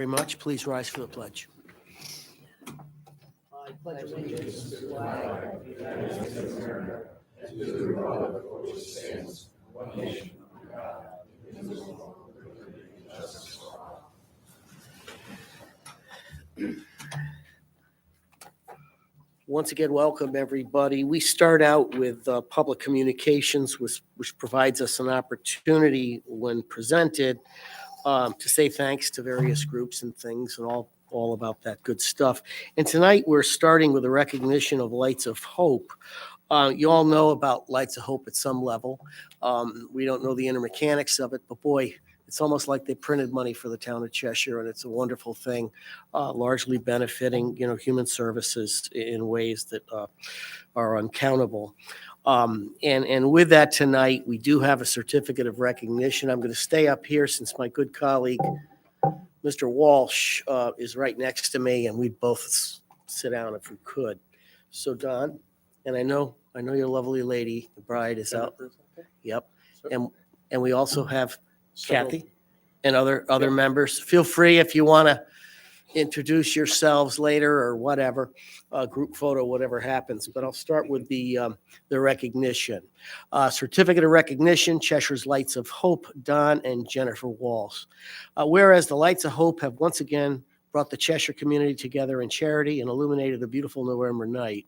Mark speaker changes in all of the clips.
Speaker 1: Very much. Please rise for the pledge. I pledge allegiance to the flag of the United States of America, and to the republic for which it stands, one nation, under God, indivisible, with liberty and justice for all. Once again, welcome everybody. We start out with public communications, which provides us an opportunity when presented to say thanks to various groups and things and all about that good stuff. And tonight we're starting with a recognition of Lights of Hope. You all know about Lights of Hope at some level. We don't know the inner mechanics of it, but boy, it's almost like they printed money for the town of Cheshire, and it's a wonderful thing, largely benefiting, human services in ways that are uncountable. And with that tonight, we do have a certificate of recognition. I'm going to stay up here since my good colleague, Mr. Walsh, is right next to me, and we'd both sit down if we could. So Don, and I know your lovely lady, the bride is out. Yep. And we also have Kathy and other members. Feel free if you want to introduce yourselves later or whatever, group photo, whatever happens. But I'll start with the recognition. Certificate of recognition, Cheshire's Lights of Hope, Don and Jennifer Walsh. Whereas the Lights of Hope have once again brought the Cheshire community together in charity and illuminated a beautiful November night.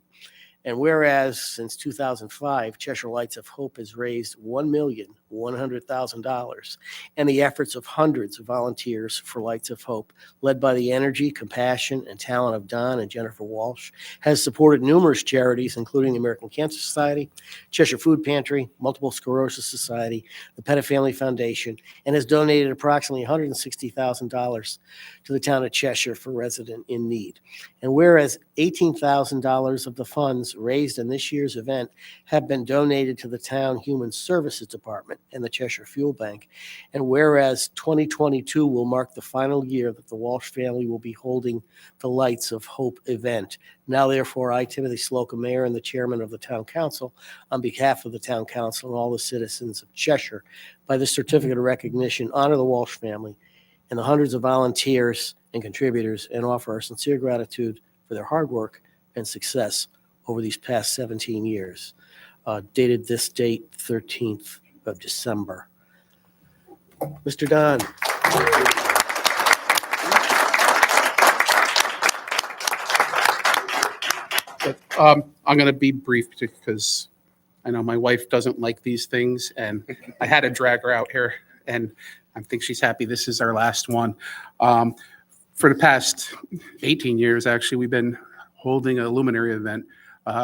Speaker 1: And whereas since 2005, Cheshire Lights of Hope has raised $1,100,000, and the efforts of hundreds of volunteers for Lights of Hope, led by the energy, compassion, and talent of Don and Jennifer Walsh, has supported numerous charities, including the American Cancer Society, Cheshire Food Pantry, Multiple Sclerosis Society, the Pettit Family Foundation, and has donated approximately $160,000 to the town of Cheshire for resident in need. And whereas $18,000 of the funds raised in this year's event have been donated to the town Human Services Department and the Cheshire Fuel Bank, and whereas 2022 will mark the final year that the Walsh family will be holding the Lights of Hope event. Now, therefore, I, Timothy Slocum, Mayor and the Chairman of the Town Council, on behalf of the Town Council and all the citizens of Cheshire, by this certificate of recognition, honor the Walsh family and the hundreds of volunteers and contributors, and offer our sincere gratitude for their hard work and success over these past 17 years. Dated this date, 13th of December. Mr. Don.
Speaker 2: I'm going to be brief because I know my wife doesn't like these things, and I had to drag her out here, and I think she's happy this is our last one. For the past 18 years, actually, we've been holding a luminary event,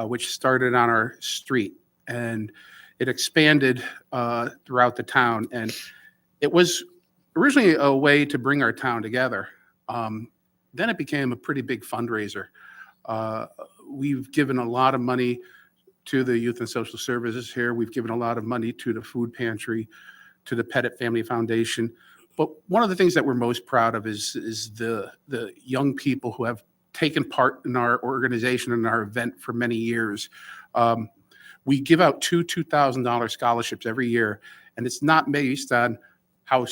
Speaker 2: which started on our street, and it expanded throughout the town. And it was originally a way to bring our town together. Then it became a pretty big fundraiser. We've given a lot of money to the Youth and Social Services here. We've given a lot of money to the Food Pantry, to the Pettit Family Foundation. But one of the things that we're most proud of is the young people who have taken part in our organization and our event for many years. We give out two $2,000 scholarships every year, and it's not based on how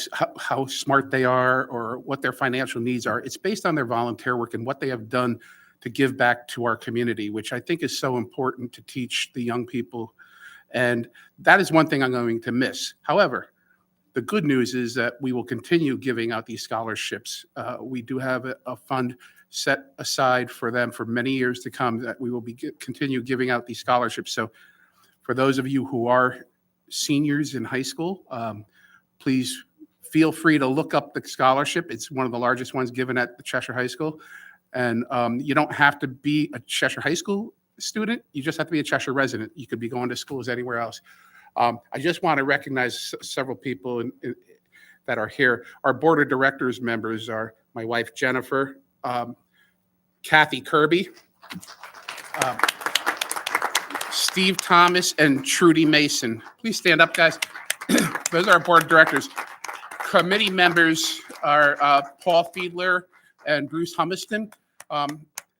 Speaker 2: smart they are or what their financial needs are. It's based on their volunteer work and what they have done to give back to our community, which I think is so important to teach the young people. And that is one thing I'm going to miss. However, the good news is that we will continue giving out these scholarships. We do have a fund set aside for them for many years to come that we will continue giving out these scholarships. So for those of you who are seniors in high school, please feel free to look up the scholarship. It's one of the largest ones given at the Cheshire High School. And you don't have to be a Cheshire High School student. You just have to be a Cheshire resident. You could be going to schools anywhere else. I just want to recognize several people that are here. Our board of directors members are my wife, Jennifer, Kathy Kirby, Steve Thomas, and Trudy Mason. Please stand up, guys. Those are our board of directors. Committee members are Paul Fiedler and Bruce Humiston.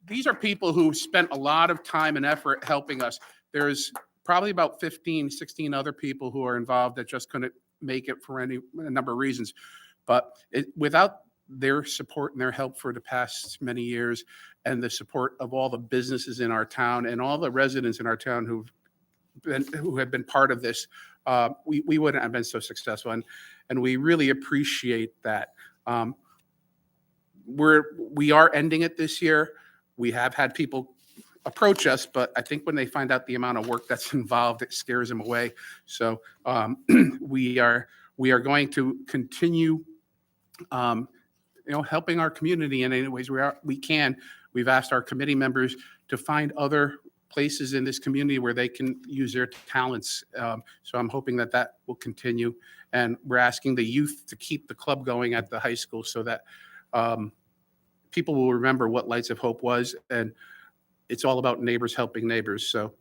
Speaker 2: These are people who spent a lot of time and effort helping us. There's probably about 15, 16 other people who are involved that just couldn't make it for a number of reasons. But without their support and their help for the past many years, and the support of all the businesses in our town and all the residents in our town who have been part of this, we wouldn't have been so successful. And we really appreciate that. We are ending it this year. We have had people approach us, but I think when they find out the amount of work that's involved, it scares them away. So we are going to continue, helping our community in any ways we can. We've asked our committee members to find other places in this community where they can use their talents. So I'm hoping that will continue. And we're asking the youth to keep the club going at the high school so that people will remember what Lights of Hope was. And it's all about neighbors helping neighbors. So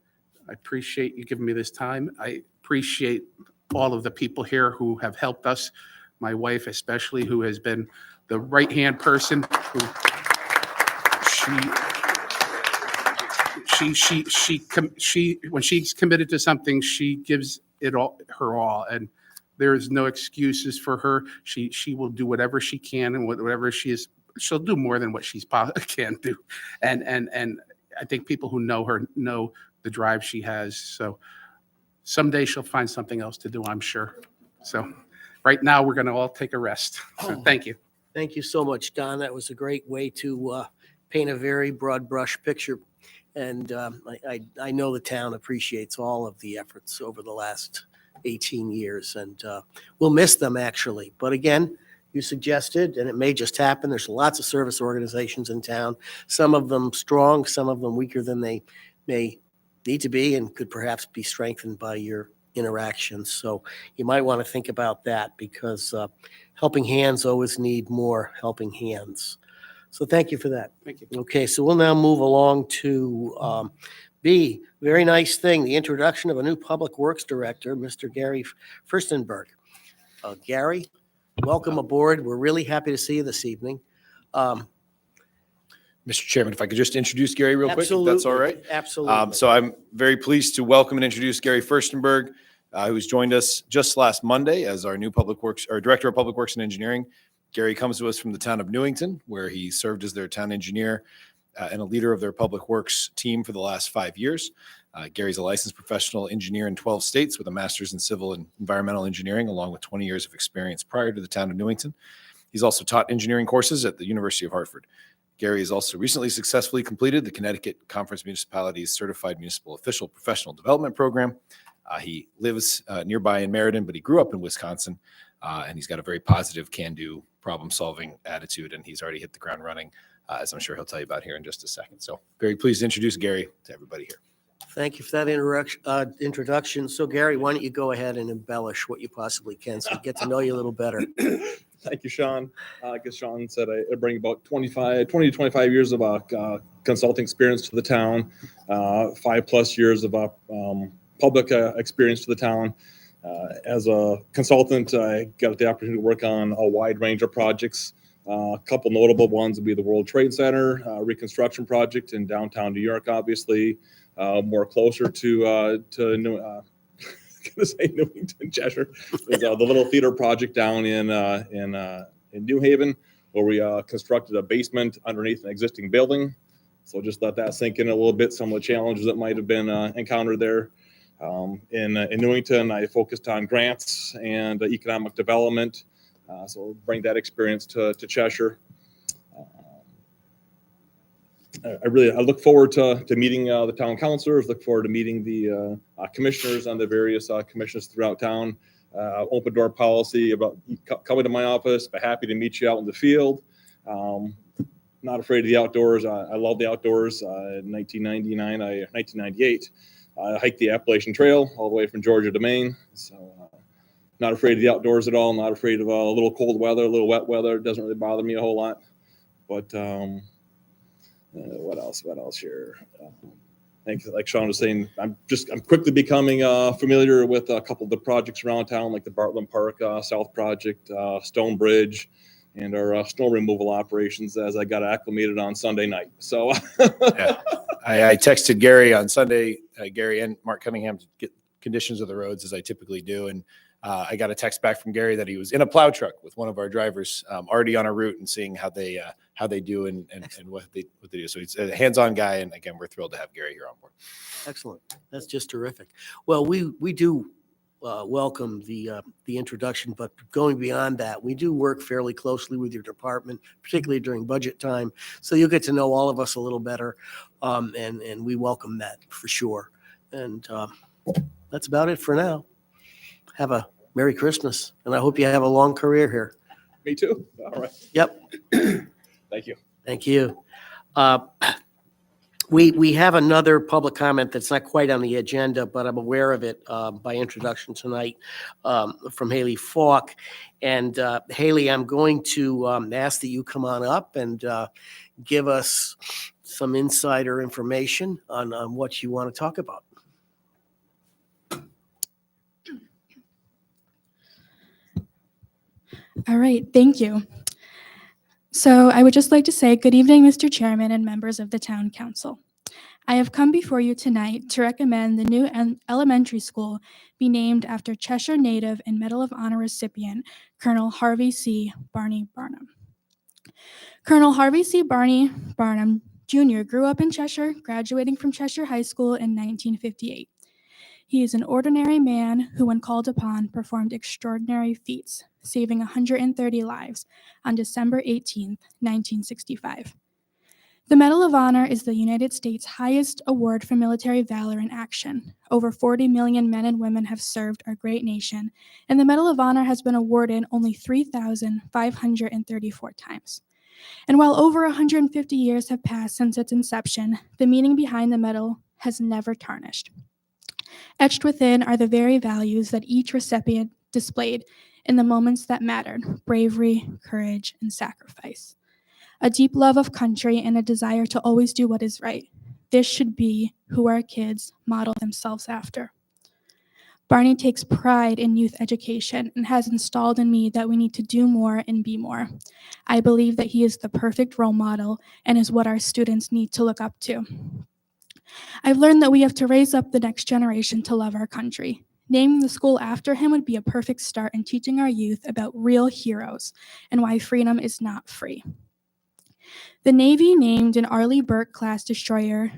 Speaker 2: I appreciate you giving me this time. I appreciate all of the people here who have helped us, my wife especially, who has been the right-hand person who when she's committed to something, she gives it all, her all, and there is no excuses for her. She will do whatever she can, and whatever she'll do more than what she's can do. And I think people who know her know the drive she has. So someday she'll find something else to do, I'm sure. So right now we're going to all take a rest. So thank you.
Speaker 1: Thank you so much, Don. That was a great way to paint a very broad brush picture. And I know the town appreciates all of the efforts over the last 18 years, and we'll miss them, actually. But again, you suggested, and it may just happen, there's lots of service organizations in town, some of them strong, some of them weaker than they may need to be, and could perhaps be strengthened by your interactions. So you might want to think about that, because helping hands always need more helping hands. So thank you for that.
Speaker 2: Thank you.
Speaker 1: Okay, so we'll now move along to B, very nice thing, the introduction of a new Public Works Director, Mr. Gary Furstenberg. Gary, welcome aboard. We're really happy to see you this evening.
Speaker 3: Mr. Chairman, if I could just introduce Gary real quick, if that's all right.
Speaker 1: Absolutely.
Speaker 3: So I'm very pleased to welcome and introduce Gary Furstenberg, who's joined us just last Monday as our new Public Works, or Director of Public Works and Engineering. Gary comes to us from the town of Newington, where he served as their town engineer and a leader of their public works team for the last 5 years. Gary's a licensed professional engineer in 12 states with a master's in civil and environmental engineering, along with 20 years of experience prior to the town of Newington. He's also taught engineering courses at the University of Hartford. Gary has also recently successfully completed the Connecticut Conference Municipalities Certified Municipal Official Professional Development Program. He lives nearby in Meriden, but he grew up in Wisconsin, and he's got a very positive can-do problem-solving attitude, and he's already hit the ground running, as I'm sure he'll tell you about here in just a second. So very pleased to introduce Gary to everybody here.
Speaker 1: Thank you for that introduction. So Gary, why don't you go ahead and embellish what you possibly can so we get to know you a little better.
Speaker 4: Thank you, Sean. I guess Sean said I bring about 20 to 25 years of consulting experience to the town, 5+ years of public experience to the town. As a consultant, I got the opportunity to work on a wide range of projects. A couple notable ones would be the World Trade Center reconstruction project in downtown New York, obviously, more closer to Newington, Cheshire. Is the Little Theater project down in New Haven, where we constructed a basement underneath an existing building. So just let that sink in a little bit. Some of the challenges that might have been encountered there. In Newington, I focused on grants and economic development. So bring that experience to Cheshire. I look forward to meeting the town councilors, look forward to meeting the commissioners on the various commissions throughout town. Open door policy about coming to my office, but happy to meet you out in the field. Not afraid of the outdoors. I love the outdoors. In 1998, I hiked the Appalachian Trail all the way from Georgia to Maine. So not afraid of the outdoors at all. Not afraid of a little cold weather, a little wet weather. It doesn't really bother me a whole lot. But what else here? Like Sean was saying, I'm quickly becoming familiar with a couple of the projects around town, like the Bartland Park South Project, Stone Bridge, and our snow removal operations as I got acclimated on Sunday night. So
Speaker 3: Yeah. I texted Gary on Sunday, Gary and Mark Cunningham, to get conditions of the roads, as I typically do. And I got a text back from Gary that he was in a plow truck with one of our drivers, already on our route and seeing how they do and what they do. So he's a hands-on guy, and again, we're thrilled to have Gary here on board.
Speaker 1: Excellent. That's just terrific. Well, we do welcome the introduction, but going beyond that, we do work fairly closely with your department, particularly during budget time. So you'll get to know all of us a little better, and we welcome that for sure. And that's about it for now. Have a Merry Christmas, and I hope you have a long career here.
Speaker 4: Me too. All right.
Speaker 1: Yep.
Speaker 4: Thank you.
Speaker 1: Thank you. We have another public comment that's not quite on the agenda, but I'm aware of it by introduction tonight from Haley Falk. And Haley, I'm going to ask that you come on up and give us some insider information on what you want to talk about.
Speaker 5: All right, thank you. So I would just like to say good evening, Mr. Chairman and members of the Town Council. I have come before you tonight to recommend the new elementary school be named after Cheshire native and Medal of Honor recipient, Colonel Harvey C. Barney Barnum. Colonel Harvey C. Barney Barnum Jr. grew up in Cheshire, graduating from Cheshire High School in 1958. He is an ordinary man who, when called upon, performed extraordinary feats, saving 130 lives on December 18, 1965. The Medal of Honor is the United States' highest award for military valor in action. Over 40 million men and women have served our great nation, and the Medal of Honor has been awarded only 3,534 times. And while over 150 years have passed since its inception, the meaning behind the medal has never tarnished. Etched within are the very values that each recipient displayed in the moments that mattered: bravery, courage, and sacrifice. A deep love of country and a desire to always do what is right. This should be who our kids model themselves after. Barney takes pride in youth education and has installed in me that we need to do more and be more. I believe that he is the perfect role model and is what our students need to look up to. I've learned that we have to raise up the next generation to love our country. Naming the school after him would be a perfect start in teaching our youth about real heroes and why freedom is not free. The Navy named an Arleigh Burke-class destroyer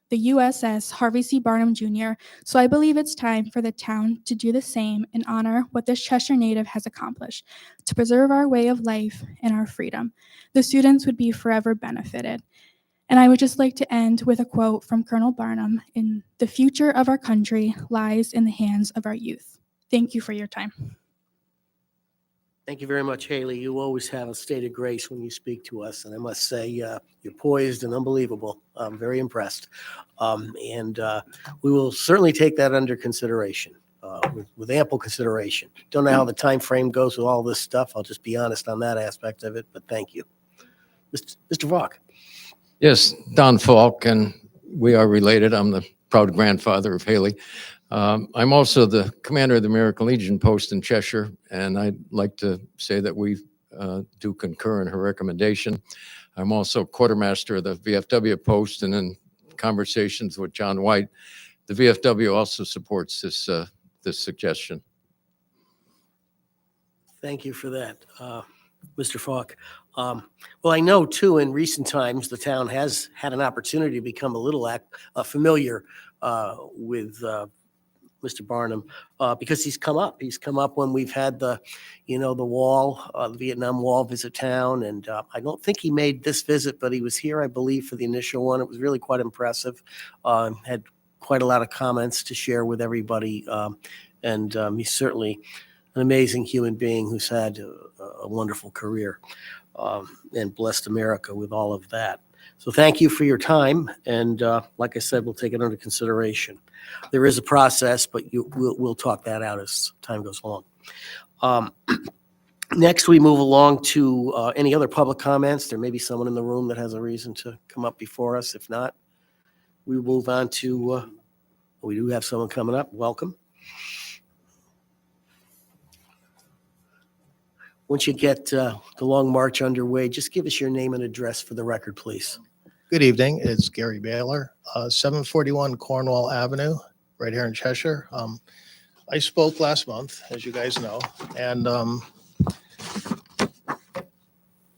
Speaker 5: the USS Harvey C. Barnum Jr., so I believe it's time for the town to do the same and honor what this Cheshire native has accomplished, to preserve our way of life and our freedom. The students would be forever benefited. And I would just like to end with a quote from Colonel Barnum: "In the future of our country lies in the hands of our youth." Thank you for your time.
Speaker 1: Thank you very much, Haley. You always have a state of grace when you speak to us, and I must say you're poised and unbelievable. I'm very impressed, and we will certainly take that under consideration, with ample consideration. Don't know how the time frame goes with all this stuff. I'll just be honest on that aspect of it, but thank you. Mr. Falk.
Speaker 6: Yes, Don Falk, and we are related. I'm the proud grandfather of Haley. I'm also the commander of the American Legion post in Cheshire, and I'd like to say that we do concur in her recommendation. I'm also quartermaster of the VFW post, and in conversations with John White, the VFW also supports this suggestion.
Speaker 1: Thank you for that, Mr. Falk. Well, I know, too, in recent times, the town has had an opportunity to become a little familiar with Mr. Barnum, because he's come up. He's come up when we've had the wall, the Vietnam Wall visit town, and I don't think he made this visit, but he was here, I believe, for the initial one. It was really quite impressive. Had quite a lot of comments to share with everybody, and he's certainly an amazing human being who's had a wonderful career, and blessed America with all of that. So thank you for your time, and like I said, we'll take it under consideration. There is a process, but we'll talk that out as time goes along. Next, we move along to any other public comments. There may be someone in the room that has a reason to come up before us. If not, we move on to, we do have someone coming up. Welcome. Once you get the long march underway, just give us your name and address for the record, please.
Speaker 7: Good evening. It's Gary Baylor, 741 Cornwall Avenue, right here in Cheshire. I spoke last month, as you guys know, and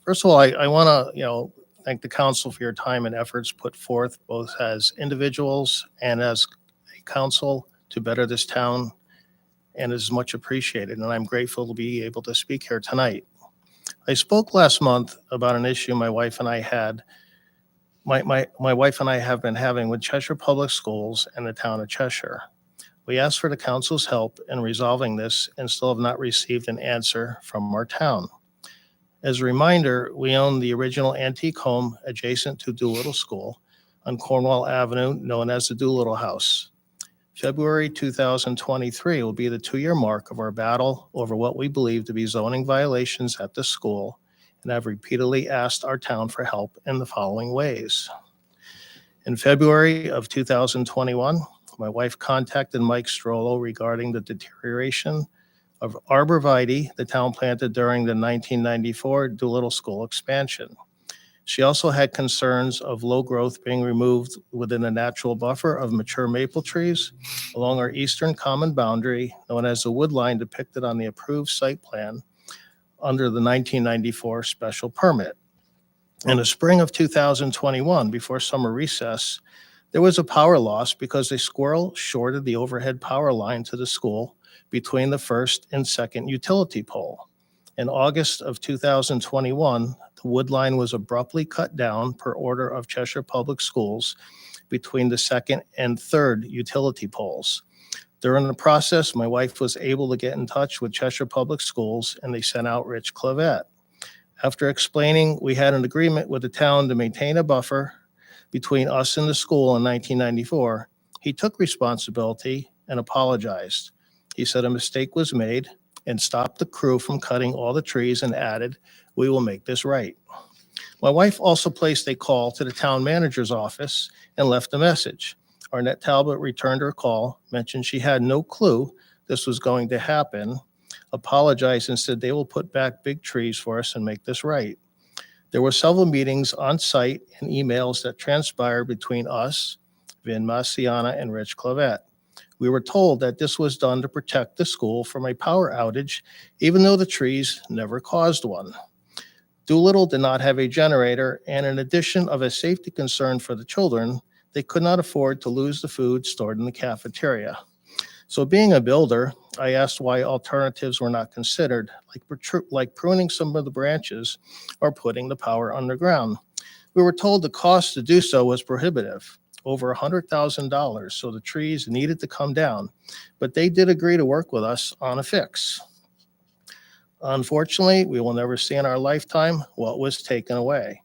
Speaker 7: first of all, I want to, thank the council for your time and efforts put forth both as individuals and as a council to better this town, and is much appreciated. And I'm grateful to be able to speak here tonight. I spoke last month about an issue my wife and I had. My wife and I have been having with Cheshire Public Schools and the town of Cheshire. We asked for the council's help in resolving this and still have not received an answer from our town. As a reminder, we own the original antique home adjacent to Doolittle School on Cornwall Avenue, known as the Doolittle House. February 2023 will be the 2-year mark of our battle over what we believe to be zoning violations at the school, and I've repeatedly asked our town for help in the following ways. In February of 2021, my wife contacted Mike Strollo regarding the deterioration of arborvitae the town planted during the 1994 Doolittle School expansion. She also had concerns of low growth being removed within a natural buffer of mature maple trees along our eastern common boundary, known as the wood line depicted on the approved site plan under the 1994 special permit. In the spring of 2021, before summer recess, there was a power loss because a squirrel shorted the overhead power line to the school between the first and second utility pole. In August of 2021, the wood line was abruptly cut down per order of Cheshire Public Schools between the second and third utility poles. During the process, my wife was able to get in touch with Cheshire Public Schools, and they sent out Rich Clavette. After explaining we had an agreement with the town to maintain a buffer between us and the school in 1994, he took responsibility and apologized. He said a mistake was made and stopped the crew from cutting all the trees and added, "We will make this right." My wife also placed a call to the town manager's office and left a message. Arnett Talbot returned her call, mentioned she had no clue this was going to happen, apologized and said they will put back big trees for us and make this right. There were several meetings on site and emails that transpired between us, Vin Massiana, and Rich Clavette. We were told that this was done to protect the school from a power outage, even though the trees never caused one. Doolittle did not have a generator, and in addition of a safety concern for the children, they could not afford to lose the food stored in the cafeteria. So being a builder, I asked why alternatives were not considered, like pruning some of the branches or putting the power underground. We were told the cost to do so was prohibitive, over $100,000, so the trees needed to come down, but they did agree to work with us on a fix. Unfortunately, we will never see in our lifetime what was taken away.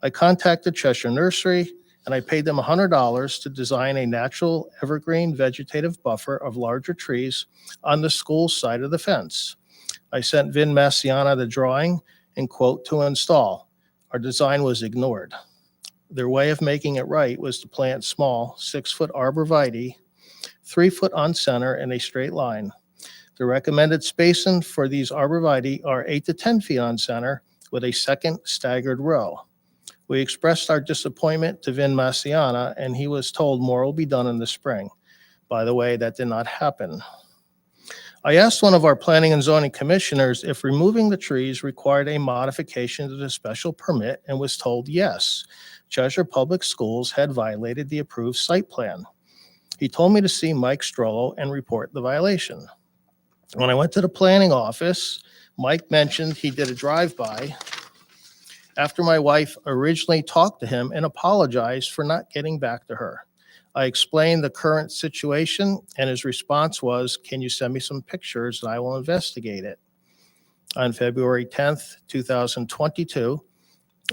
Speaker 7: I contacted Cheshire Nursery, and I paid them $100 to design a natural evergreen vegetative buffer of larger trees on the school side of the fence. I sent Vin Massiana the drawing and quote to install. Our design was ignored. Their way of making it right was to plant small 6-foot arborvitae, 3 foot on center in a straight line. The recommended spacing for these arborvitae are 8 to 10 feet on center with a second staggered row. We expressed our disappointment to Vin Massiana, and he was told more will be done in the spring. By the way, that did not happen. I asked one of our planning and zoning commissioners if removing the trees required a modification to the special permit and was told yes. Cheshire Public Schools had violated the approved site plan. He told me to see Mike Strollo and report the violation. When I went to the planning office, Mike mentioned he did a drive-by after my wife originally talked to him and apologized for not getting back to her. I explained the current situation, and his response was, "Can you send me some pictures and I will investigate it?" On February 10th, 2022,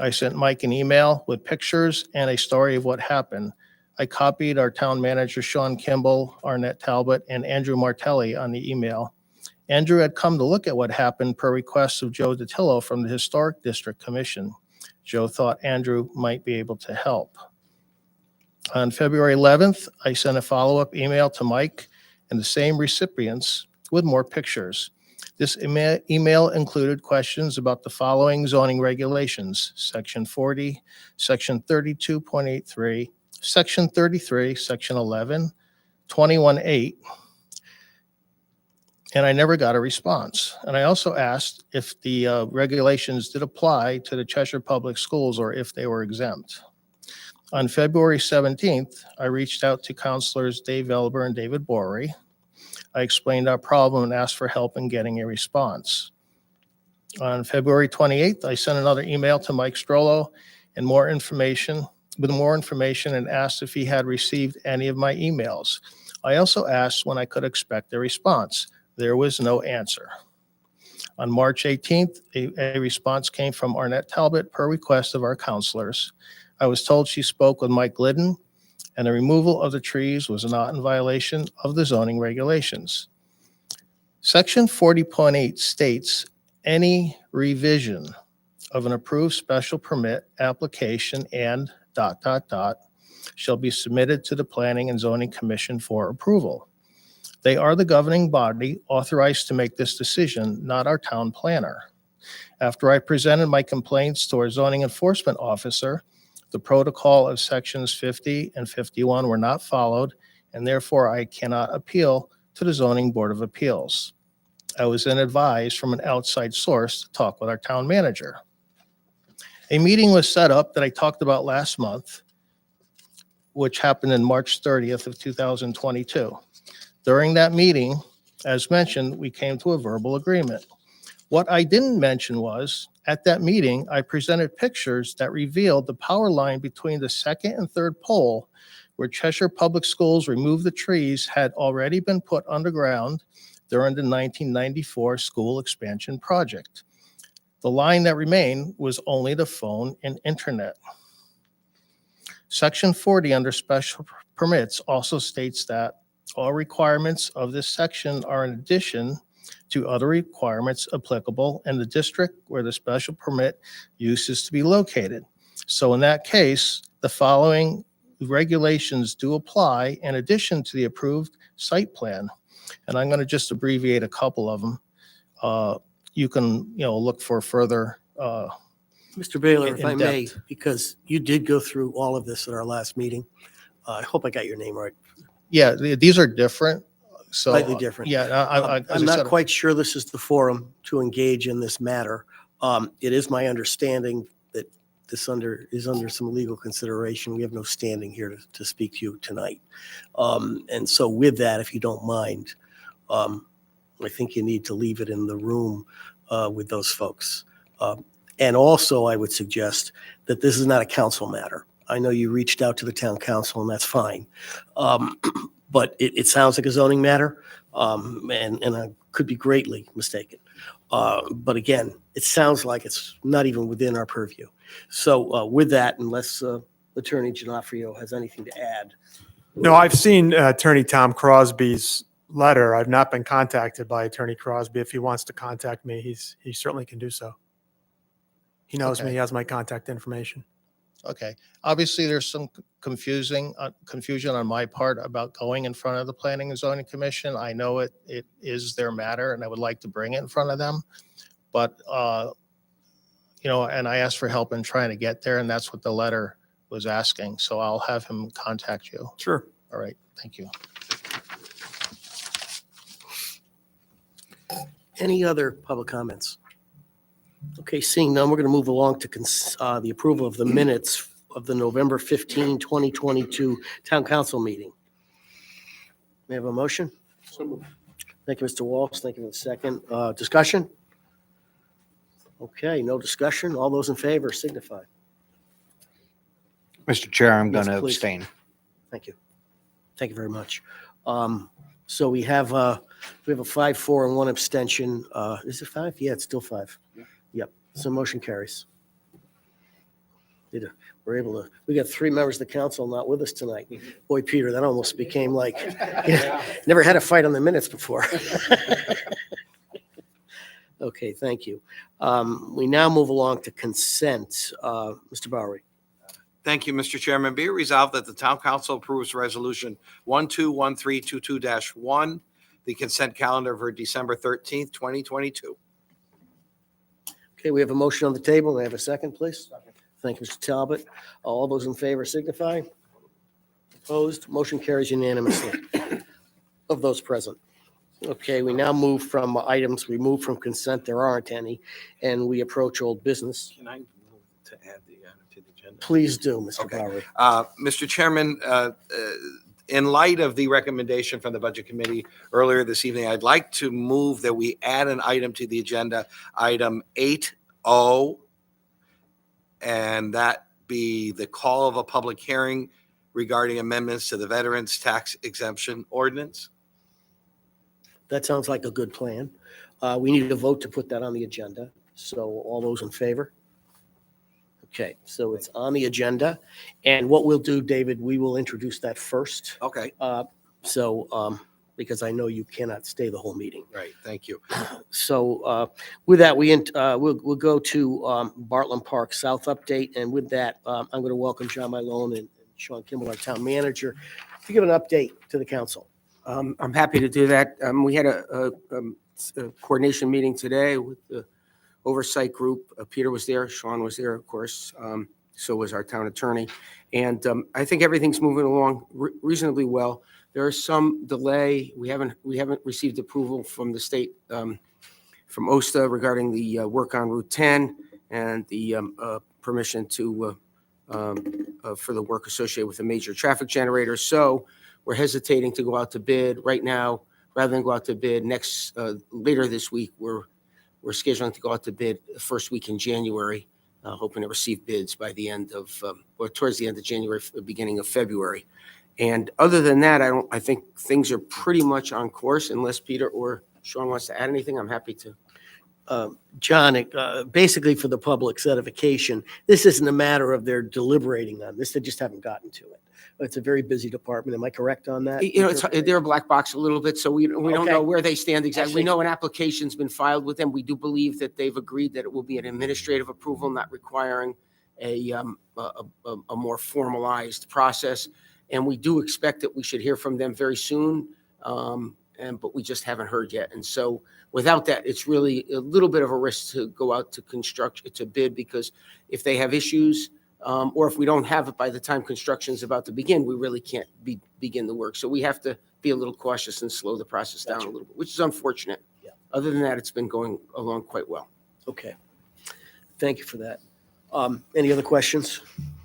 Speaker 7: I sent Mike an email with pictures and a story of what happened. I copied our town manager, Sean Kimball, Arnett Talbot, and Andrew Martelli on the email. Andrew had come to look at what happened per request of Joe DiTillo from the Historic District Commission. Joe thought Andrew might be able to help. On February 11th, I sent a follow-up email to Mike and the same recipients with more pictures. This email included questions about the following zoning regulations: Section 40, Section 32.83, Section 33, Section 11, 21.8, and I never got a response. And I also asked if the regulations did apply to the Cheshire Public Schools or if they were exempt. On February 17th, I reached out to counselors Dave Elber and David Bory. I explained our problem and asked for help in getting a response. On February 28th, I sent another email to Mike Strollo and with more information and asked if he had received any of my emails. I also asked when I could expect a response. There was no answer. On March 18th, a response came from Arnett Talbot per request of our counselors. I was told she spoke with Mike Glidden and the removal of the trees was not in violation of the zoning regulations. Section 40.8 states any revision of an approved special permit application and ... shall be submitted to the Planning and Zoning Commission for approval. They are the governing body authorized to make this decision, not our town planner. After I presented my complaints to our zoning enforcement officer, the protocol of sections 50 and 51 were not followed, and therefore I cannot appeal to the Zoning Board of Appeals. I was then advised from an outside source to talk with our town manager. A meeting was set up that I talked about last month, which happened in March 30th of 2022. During that meeting, as mentioned, we came to a verbal agreement. What I didn't mention was, at that meeting, I presented pictures that revealed the power line between the second and third pole where Cheshire Public Schools removed the trees had already been put underground during the 1994 school expansion project. The line that remained was only the phone and internet. Section 40 under special permits also states that all requirements of this section are in addition to other requirements applicable in the district where the special permit use is to be located. So in that case, the following regulations do apply in addition to the approved site plan. And I'm going to just abbreviate a couple of them. You can, look for further.
Speaker 1: Mr. Baylor, if I
Speaker 7: in
Speaker 1: may,
Speaker 7: depth.
Speaker 1: because you did go through all of this at our last meeting. I hope I got your name right.
Speaker 7: Yeah, these are different. So
Speaker 1: Slightly different.
Speaker 7: Yeah, as
Speaker 1: I'm
Speaker 7: I
Speaker 1: not
Speaker 7: said,
Speaker 1: quite sure this is the forum to engage in this matter. It is my understanding that this is under some legal consideration. We have no standing here to speak to you tonight. And so with that, if you don't mind, I think you need to leave it in the room with those folks. And also, I would suggest that this is not a council matter. I know you reached out to the town council, and that's fine. But it sounds like a zoning matter, and I could be greatly mistaken. But again, it sounds like it's not even within our purview. So with that, unless Attorney Giannoffrio has anything to add.
Speaker 8: No, I've seen Attorney Tom Crosby's letter. I've not been contacted by Attorney Crosby. If he wants to contact me, he certainly can do so. He knows me.
Speaker 7: Okay.
Speaker 8: He has my contact information.
Speaker 7: okay. Obviously, there's some confusion on my part about going in front of the Planning and Zoning Commission. I know it is their matter, and I would like to bring it in front of them. But, and I asked for help in trying to get there, and that's what the letter was asking. So I'll have him contact you.
Speaker 8: Sure.
Speaker 7: All right, thank you.
Speaker 1: Any other public comments? Okay, seeing none, we're going to move along to the approval of the minutes of the November 15, 2022 Town Council meeting. May I have a motion? Thank you, Mr. Walsh. Thank you for the second. Discussion? Okay, no discussion. All those in favor signify.
Speaker 9: Mr. Chair, I'm
Speaker 1: Yes,
Speaker 9: going to
Speaker 1: please.
Speaker 9: abstain.
Speaker 1: Thank you. Thank you very much. So we have a 5-4 and 1 abstention. Is it 5? Yeah, it's still 5. Yep. So motion carries. We're able to, we got 3 members of the council not with us tonight. Boy, Peter, that almost became like, never had a fight on the minutes before. Okay, thank you. We now move along to consent. Mr. Bowery.
Speaker 10: Thank you, Mr. Chairman. Be it resolved that the town council approves resolution 121322-1, the consent calendar for December 13th, 2022.
Speaker 1: Okay, we have a motion on the table. May I have a second, please? Thank you, Mr. Talbot. All those in favor signify. Opposed? Motion carries unanimously of those present. Okay, we now move from items removed from consent, there aren't any, and we approach old business.
Speaker 10: Can I move to add the item to the agenda?
Speaker 1: Please do, Mr.
Speaker 10: Okay.
Speaker 1: Bowery.
Speaker 10: Mr. Chairman, in light of the recommendation from the Budget Committee earlier this evening, I'd like to move that we add an item to the agenda, item 8O, and that be the call of a public hearing regarding amendments to the Veterans Tax Exemption Ordinance.
Speaker 1: That sounds like a good plan. We need a vote to put that on the agenda. So all those in favor? Okay, so it's on the agenda. And what we'll do, David, we will introduce that first.
Speaker 10: Okay,
Speaker 1: Because I know you cannot stay the whole meeting.
Speaker 10: right, thank you.
Speaker 1: So with that, we'll go to Bartlam Park South update. And with that, I'm going to welcome John Mylone and Sean Kimball, our town manager, to give an update to the council.
Speaker 9: I'm happy to do that. We had a coordination meeting today with the oversight group. Peter was there, Sean was there, of course. So was our town attorney. And I think everything's moving along reasonably well. There is some delay. We haven't received approval from the state, from OSTA regarding the work on Route 10 and the permission to for the work associated with a major traffic generator. So we're hesitating to go out to bid right now. Rather than go out to bid later this week, we're scheduling to go out to bid the first week in January, hoping to receive bids by the end of, or towards the end of January, beginning of February. And other than that, I think things are pretty much on course. Unless Peter or Sean wants to add anything, I'm happy to.
Speaker 1: John, basically for the public's edification, this isn't a matter of they're deliberating on this. They just haven't gotten to it. It's a very busy department. Am I correct on that?
Speaker 9: They're a black box a little bit, so we don't
Speaker 1: Okay.
Speaker 9: know where they stand exactly. We
Speaker 1: Actually-
Speaker 9: know an application's been filed with them. We do believe that they've agreed that it will be an administrative approval, not requiring a more formalized process. And we do expect that we should hear from them very soon, but we just haven't heard yet. And so without that, it's really a little bit of a risk to go out to bid, because if they have issues, or if we don't have it by the time construction's about to begin, we really can't begin the work. So we have to be a little cautious and slow the process down a little bit, which is unfortunate.
Speaker 1: Yeah.
Speaker 9: Other than that, it's been going along quite well.
Speaker 1: Okay. Thank you for that. Any other questions?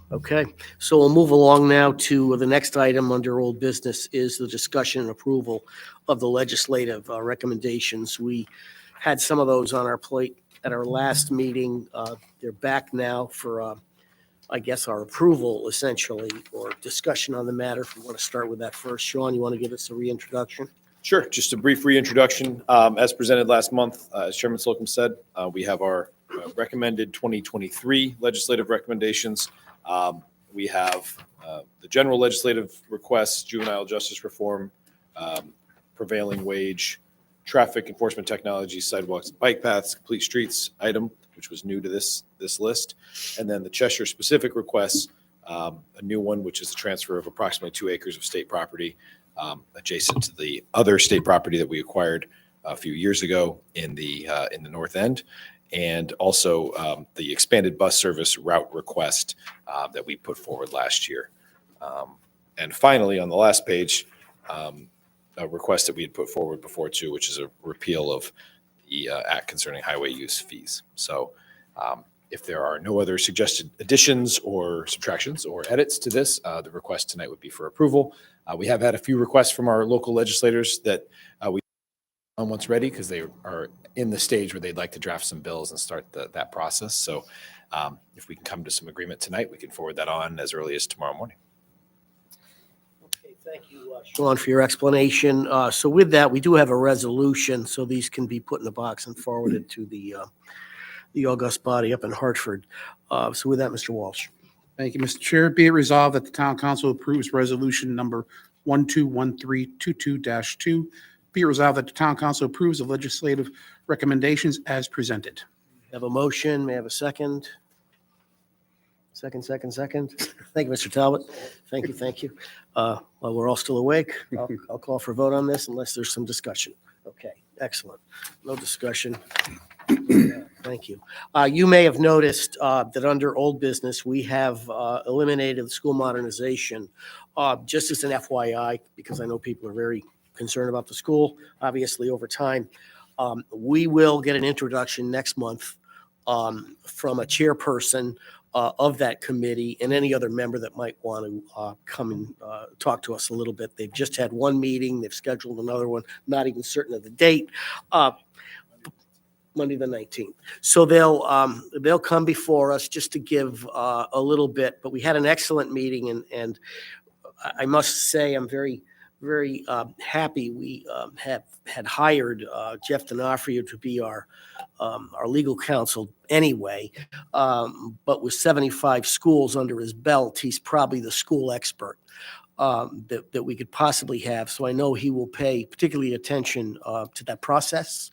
Speaker 1: Okay, so we'll move along now to the next item under old business is the discussion and approval of the legislative recommendations. We had some of those on our plate at our last meeting. They're back now for, I guess, our approval essentially, or discussion on the matter. If we want to start with that first. Sean, you want to give us a reintroduction?
Speaker 3: Sure. Just a brief reintroduction. As presented last month, as Chairman Slocum said, we have our recommended 2023 legislative recommendations. We have the general legislative requests, juvenile justice reform, prevailing wage, traffic enforcement technology, sidewalks, bike paths, complete streets item, which was new to this list. And then the Cheshire specific requests, a new one, which is the transfer of approximately 2 acres of state property adjacent to the other state property that we acquired a few years ago in the north end. And also the expanded bus service route request that we put forward last year. And finally, on the last page, a request that we had put forward before too, which is a repeal of the act concerning highway use fees. So if there are no other suggested additions or subtractions or edits to this, the request tonight would be for approval. We have had a few requests from our local legislators that we once ready, because they are in the stage where they'd like to draft some bills and start that process. So if we can come to some agreement tonight, we can forward that on as early as tomorrow morning.
Speaker 1: Okay, thank you, Sean, for your explanation. So with that, we do have a resolution, so these can be put in a box and forwarded to the august body up in Hartford. So with that, Mr. Walsh.
Speaker 2: Thank you, Mr. Chair. Be it resolved that the town council approves resolution number 121322-2. Be it resolved that the town council approves the legislative recommendations as presented.
Speaker 1: Have a motion, may I have a second? Second. Thank you, Mr. Talbot. Thank you. While we're all still awake, I'll call for a vote on this unless there's some discussion. Okay, excellent. No discussion. Thank you. You may have noticed that under old business, we have eliminated the school modernization, just as an FYI, because I know people are very concern about the school, obviously over time. We will get an introduction next month from a chairperson of that committee and any other member that might want to come and talk to us a little bit. They've just had one meeting. They've scheduled another one, not even certain of the date. Monday the 19th. So they'll come before us just to give a little bit. But we had an excellent meeting, and I must say I'm very happy. We had hired Jeff D'Onofrio to be our legal counsel anyway. But with 75 schools under his belt, he's probably the school expert that we could possibly have. So I know he will pay particularly attention to that process.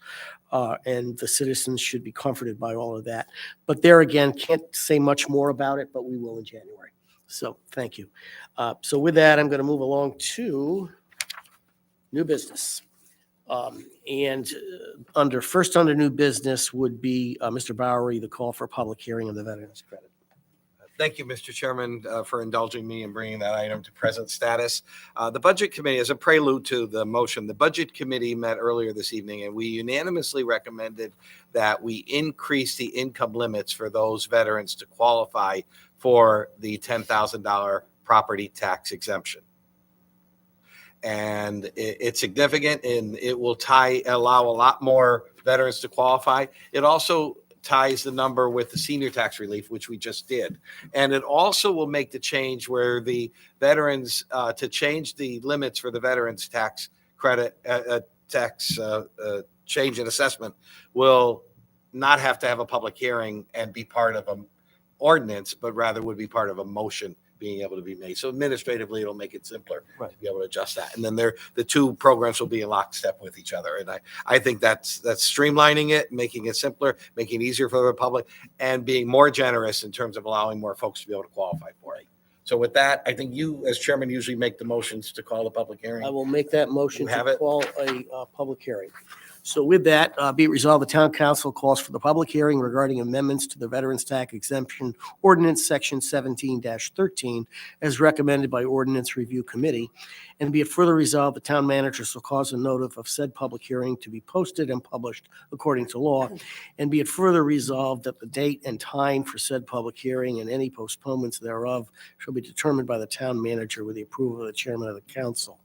Speaker 1: And the citizens should be comforted by all of that. But there again, can't say much more about it, but we will in January. So thank you. So with that, I'm going to move along to new business. First under new business would be Mr. Bowery, the call for public hearing of the Veterans Credit.
Speaker 10: Thank you, Mr. Chairman, for indulging me in bringing that item to present status. The Budget Committee, as a prelude to the motion, the Budget Committee met earlier this evening, and we unanimously recommended that we increase the income limits for those veterans to qualify for the $10,000 property tax exemption. And it's significant, and it will allow a lot more veterans to qualify. It also ties the number with the senior tax relief, which we just did. And it also will make the change where the veterans, to change the limits for the veterans tax credit, change in assessment, will not have to have a public hearing and be part of an ordinance, but rather would be part of a motion being able to be made. So administratively, it'll make it simpler to be able to adjust that. And then the two programs will be in lockstep with each other. And I think that's streamlining it, making it simpler, making it easier for the public, and being more generous in terms of allowing more folks to be able to qualify for it. So with that, I think you, as chairman, usually make the motions to call the public hearing.
Speaker 1: I will make that motion
Speaker 10: You have
Speaker 1: to
Speaker 10: it?
Speaker 1: call a public hearing. So with that, be it resolved, the town council calls for the public hearing regarding amendments to the Veterans Tax Exemption Ordinance, Section 17-13, as recommended by Ordinance Review Committee. And be it further resolved, the town manager shall cause a notice of said public hearing to be posted and published according to law. And be it further resolved that the date and time for said public hearing and any postponements thereof shall be determined by the town manager with the approval of the chairman of the council.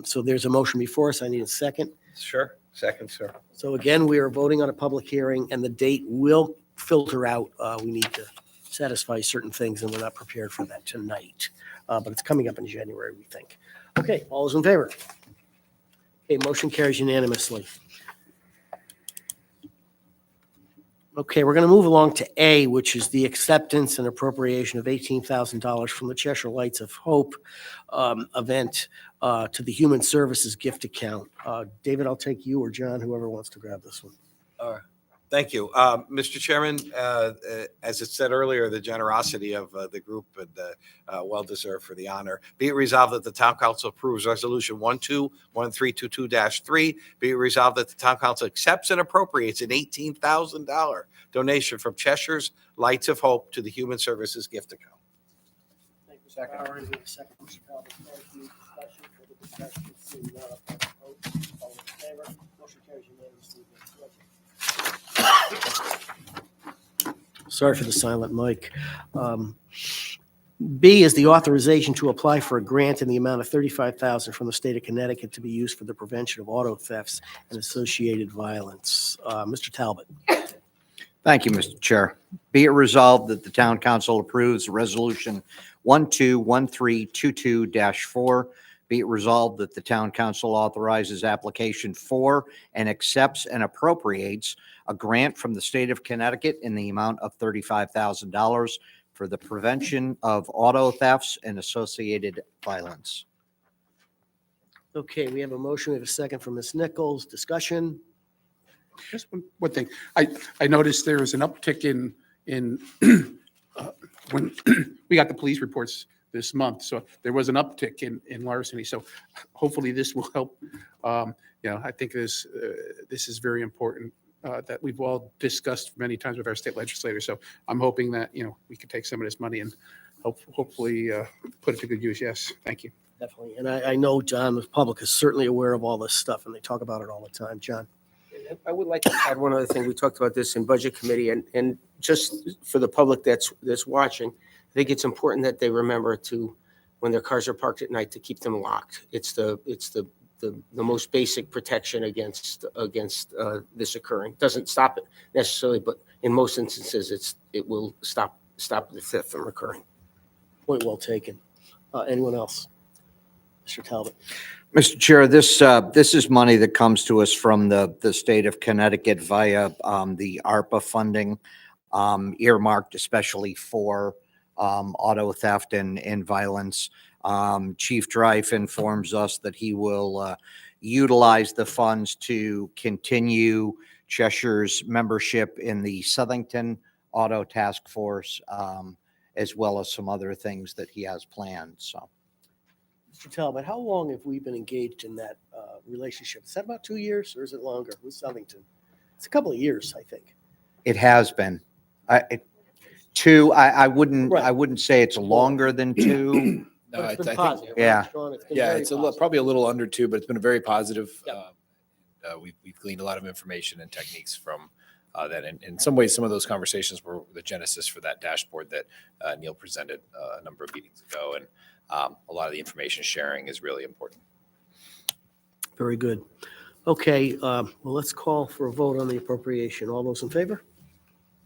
Speaker 1: So there's a motion before us. I need a second.
Speaker 10: Sure. Second, sir.
Speaker 1: So again, we are voting on a public hearing, and the date will filter out. We need to satisfy certain things, and we're not prepared for that tonight. But it's coming up in January, we think. Okay, all those in favor? Okay, motion carries unanimously. Okay, we're going to move along to A, which is the acceptance and appropriation of $18,000 from the Cheshire Lights of Hope event to the Human Services gift account. David, I'll take you or John, whoever wants to grab this one.
Speaker 10: Thank you. Mr. Chairman, as it said earlier, the generosity of the group and well-deserved for the honor. Be it resolved that the town council approves resolution 121322-3. Be it resolved that the town council accepts and appropriates an $18,000 donation from Cheshire's Lights of Hope to the Human Services gift account.
Speaker 1: Thank you, Mr. Bauer. Is there a second, Mr. Talbot? Thank you. Discussion, further discussion, seeing none, I'll call the vote. All in favor? Motion carries unanimously. Sorry for the silent mic. B is the authorization to apply for a grant in the amount of $35,000 from the state of Connecticut to be used for the prevention of auto thefts and associated violence. Mr. Talbot.
Speaker 11: Thank you, Mr. Chair. Be it resolved that the town council approves resolution 121322-4. Be it resolved that the town council authorizes application for and accepts and appropriates a grant from the state of Connecticut in the amount of $35,000 for the prevention of auto thefts and associated violence.
Speaker 1: Okay, we have a motion. We have a second from Ms. Nichols. Discussion.
Speaker 2: Just one thing. I noticed there was an uptick in when we got the police reports this month. So there was an uptick in larceny. So hopefully this will help. I think this is very important that we've all discussed many times with our state legislators. So I'm hoping that, we could take some of this money and hopefully put it to good use. Yes. Thank you.
Speaker 1: Definitely. And I know, John, the public is certainly aware of all this stuff, and they talk about it all the time. John?
Speaker 9: I would like to add one other thing. We talked about this in Budget Committee, and just for the public that's watching, I think it's important that they remember to, when their cars are parked at night, to keep them locked. It's the most basic protection against this occurring. Doesn't stop it necessarily, but in most instances, it will stop the theft from occurring.
Speaker 1: Point well taken. Anyone else? Mr. Talbot?
Speaker 11: Mr. Chair, this is money that comes to us from the state of Connecticut via the ARPA funding, earmarked especially for auto theft and violence. Chief Drive informs us that he will utilize the funds to continue Cheshire's membership in the Southington Auto Task Force, as well as some other things that he has planned. So.
Speaker 1: Mr. Talbot, how long have we been engaged in that relationship? Is that about 2 years, or is it longer with Southington? It's a couple of years, I think.
Speaker 11: It has been. I wouldn't say it's longer than 2.
Speaker 3: No,
Speaker 1: But it's been
Speaker 3: I think,
Speaker 1: positive,
Speaker 11: yeah.
Speaker 1: right, Sean? It's been
Speaker 3: yeah,
Speaker 1: very
Speaker 3: it's
Speaker 1: positive.
Speaker 3: probably a little under 2, but it's been a very positive.
Speaker 1: Yep.
Speaker 3: We've gleaned a lot of information and techniques from that. And in some ways, some of those conversations were the genesis for that dashboard that Neil presented a number of meetings ago. And a lot of the information sharing is really important.
Speaker 1: Very good. Okay, well, let's call for a vote on the appropriation. All those in favor?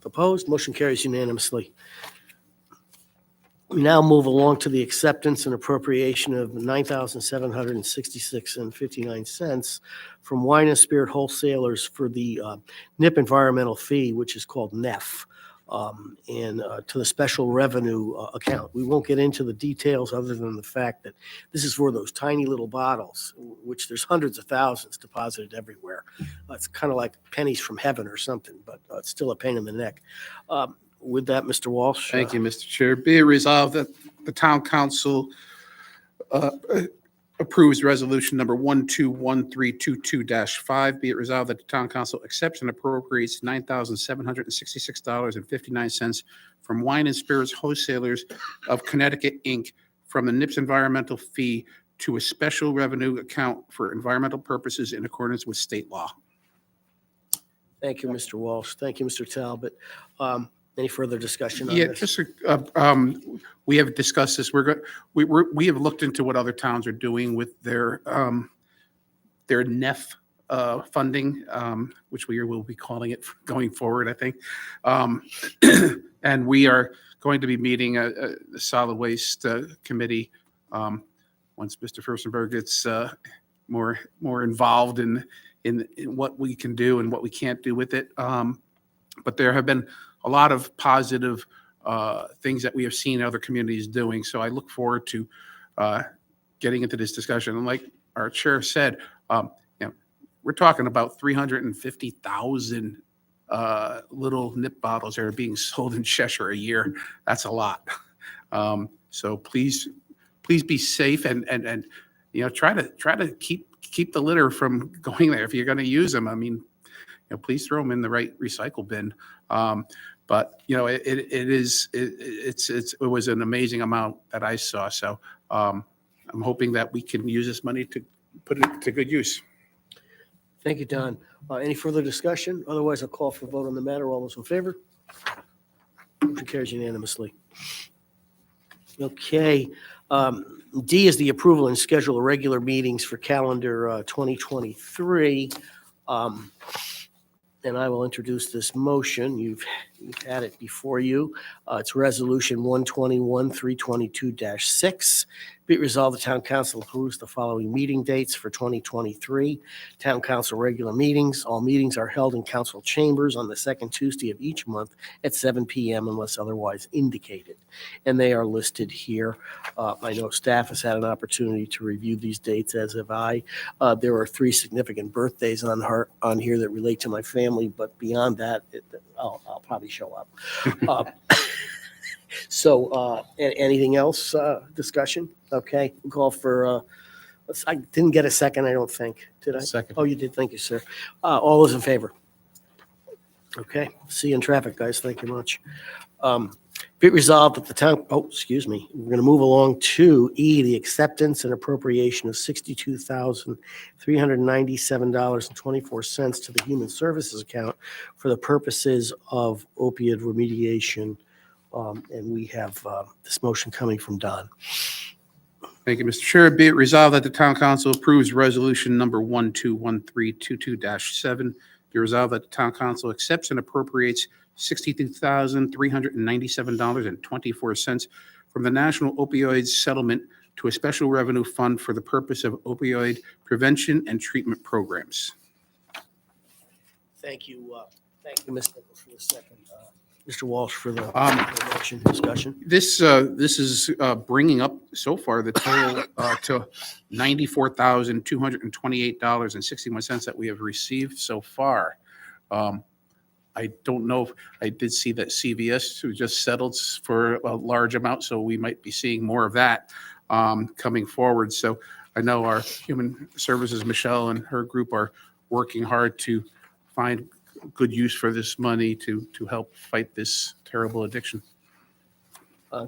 Speaker 1: Opposed? Motion carries unanimously. We now move along to the acceptance and appropriation of $9,766.59 from Wine and Spirit Wholesalers for the NIP environmental fee, which is called NEF, and to the special revenue account. We won't get into the details other than the fact that this is for those tiny little bottles, which there's hundreds of thousands deposited everywhere. It's kind of like pennies from heaven or something, but it's still a pain in the neck. With that, Mr. Walsh.
Speaker 2: Thank you, Mr. Chair. Be it resolved that the town council approves resolution number 121322-5. Be it resolved that the town council accepts and appropriates $9,766.59 from Wine and Spirits Wholesalers of Connecticut, Inc. from the NIPS environmental fee to a special revenue account for environmental purposes in accordance with state law.
Speaker 1: Thank you, Mr. Walsh. Thank you, Mr. Talbot. Any further discussion on
Speaker 2: Yeah,
Speaker 1: this?
Speaker 2: just, we have discussed this. We have looked into what other towns are doing with their NEF funding, which we will be calling it going forward, I think. And we are going to be meeting a solid waste committee once Mr. Furstenberg gets more involved in what we can do and what we can't do with it. But there have been a lot of positive things that we have seen other communities doing. So I look forward to getting into this discussion. And like our chair said, we're talking about 350,000 little nip bottles that are being sold in Cheshire a year. That's a lot. So please be safe and try to keep the litter from going there. If you're going to use them, I mean, please throw them in the right recycle bin. But it was an amazing amount that I saw. So I'm hoping that we can use this money to put it to good use.
Speaker 1: Thank you, Don. Any further discussion? Otherwise, I'll call for a vote on the matter. All those in favor? Motion carries unanimously. Okay. D is the approval and schedule of regular meetings for calendar 2023. And I will introduce this motion. You've had it before you. It's Resolution 121-322-6. Be it resolved, the Town Council approves the following meeting dates for 2023. Town Council regular meetings. All meetings are held in council chambers on the second Tuesday of each month at 7 p.m. unless otherwise indicated. And they are listed here. I know staff has had an opportunity to review these dates, as have I. There are 3 significant birthdays on here that relate to my family, but beyond that, I'll probably show up. So anything else, discussion? Okay, we'll call for, I didn't get a second, I don't think, did I?
Speaker 2: Second.
Speaker 1: Oh, you did, thank you, sir. All those in favor? Okay, see you in traffic, guys, thank you much. Be it resolved that the town, we're going to move along to E, the acceptance and appropriation of $62,397.24 to the Human Services account for the purposes of opioid remediation. And we have this motion coming from Don.
Speaker 2: Thank you, Mr. Chair. Be it resolved that the town council approves resolution number 121322-7. Be resolved that the town council accepts and appropriates $62,397.24 from the National Opioids Settlement to a special revenue fund for the purpose of opioid prevention and treatment programs.
Speaker 1: Thank you, Ms. Nichols, for the second. Mr. Walsh for the motion discussion.
Speaker 2: This is bringing up so far the total to $94,228.61 that we have received so far. I don't know if I did see that CVS who just settled for a large amount, so we might be seeing more of that coming forward. So I know our Human Services, Michelle and her group are working hard to find good use for this money to help fight this terrible addiction.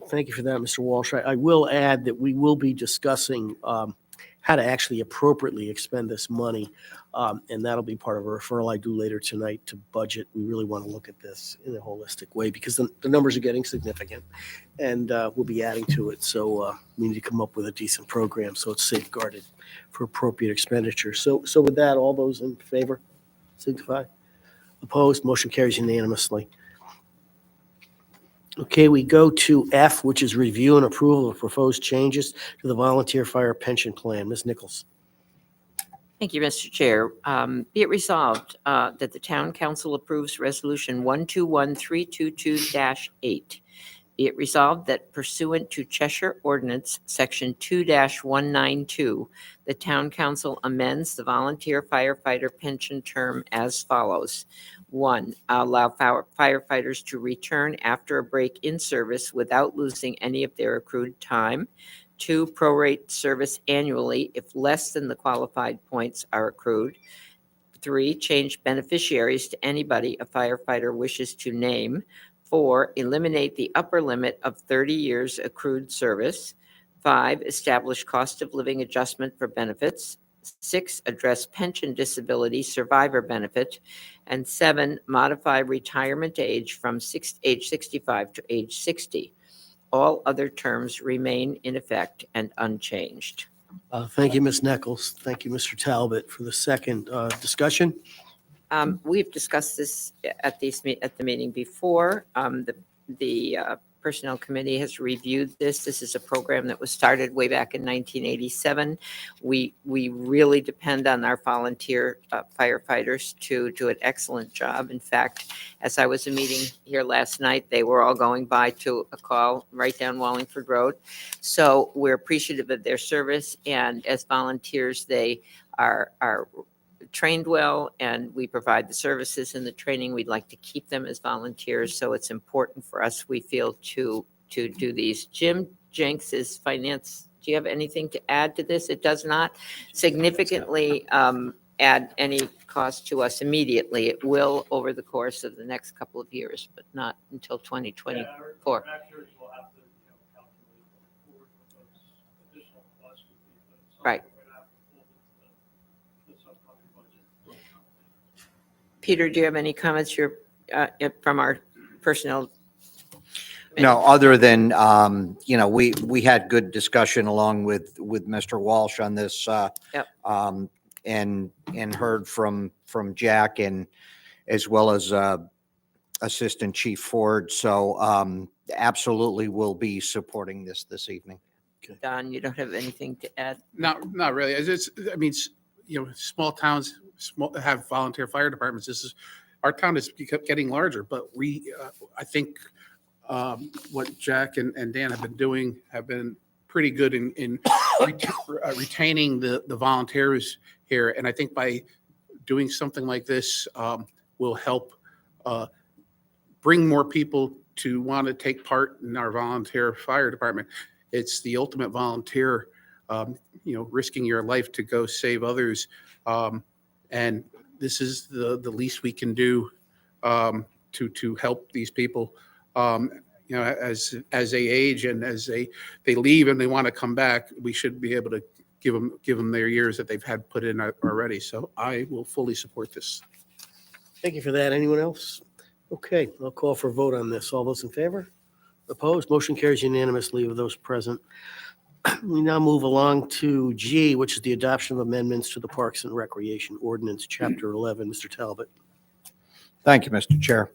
Speaker 1: Thank you for that, Mr. Walsh. I will add that we will be discussing how to actually appropriately expend this money, and that'll be part of a referral I do later tonight to budget. We really want to look at this in a holistic way because the numbers are getting significant, and we'll be adding to it. So we need to come up with a decent program so it's safeguarded for appropriate expenditure. So with that, all those in favor signify. Opposed, motion carries unanimously. Okay, we go to F, which is review and approval of proposed changes to the volunteer fire pension plan. Ms. Nichols.
Speaker 12: Thank you, Mr. Chair. Be it resolved that the town council approves resolution 121322-8. Be it resolved that pursuant to Cheshire Ordinance Section 2-192, the town council amends the volunteer firefighter pension term as follows. 1, allow firefighters to return after a break in service without losing any of their accrued time. 2, prorate service annually if less than the qualified points are accrued. 3, change beneficiaries to anybody a firefighter wishes to name. 4, eliminate the upper limit of 30 years accrued service. 5, establish cost of living adjustment for benefits. 6, address pension disability survivor benefit. And 7, modify retirement age from age 65 to age 60. All other terms remain in effect and unchanged.
Speaker 1: Thank you, Ms. Nichols. Thank you, Mr. Talbot, for the second discussion.
Speaker 12: We've discussed this at the meeting before. The Personnel Committee has reviewed this. This is a program that was started way back in 1987. We really depend on our volunteer firefighters to do an excellent job. In fact, as I was meeting here last night, they were all going by to a call right down Wallingford Road. So we're appreciative of their service, and as volunteers, they are trained well, and we provide the services and the training. We'd like to keep them as volunteers, so it's important for us, we feel, to do these. Jim Jenks is finance. Do you have anything to add to this? It does not significantly add any cost to us immediately. It will over the course of the next couple of years, but not until 2024. Right. Peter, do you have any comments from our personnel?
Speaker 11: No, other than, we had good discussion along with Mr. Walsh on this.
Speaker 12: Yep.
Speaker 11: And heard from Jack and as well as Assistant Chief Ford. So absolutely will be supporting this evening.
Speaker 12: Don, you don't have anything to add?
Speaker 2: Not really. Small towns have volunteer fire departments. Our town is getting larger, but I think what Jack and Dan have been doing have been pretty good in retaining the volunteers here. And I think by doing something like this will help bring more people to want to take part in our volunteer fire department. It's the ultimate volunteer, risking your life to go save others. And this is the least we can do to help these people. you know, as they age and as they leave and they want to come back, we should be able to give them their years that they've had put in already. So I will fully support this.
Speaker 1: Thank you for that. Anyone else? Okay, I'll call for a vote on this. All those in favor? Opposed? Motion carries unanimously of those present. We now move along to G, which is the adoption of amendments to the Parks and Recreation Ordinance, Chapter 11. Mr. Talbot.
Speaker 11: Thank you, Mr. Chair.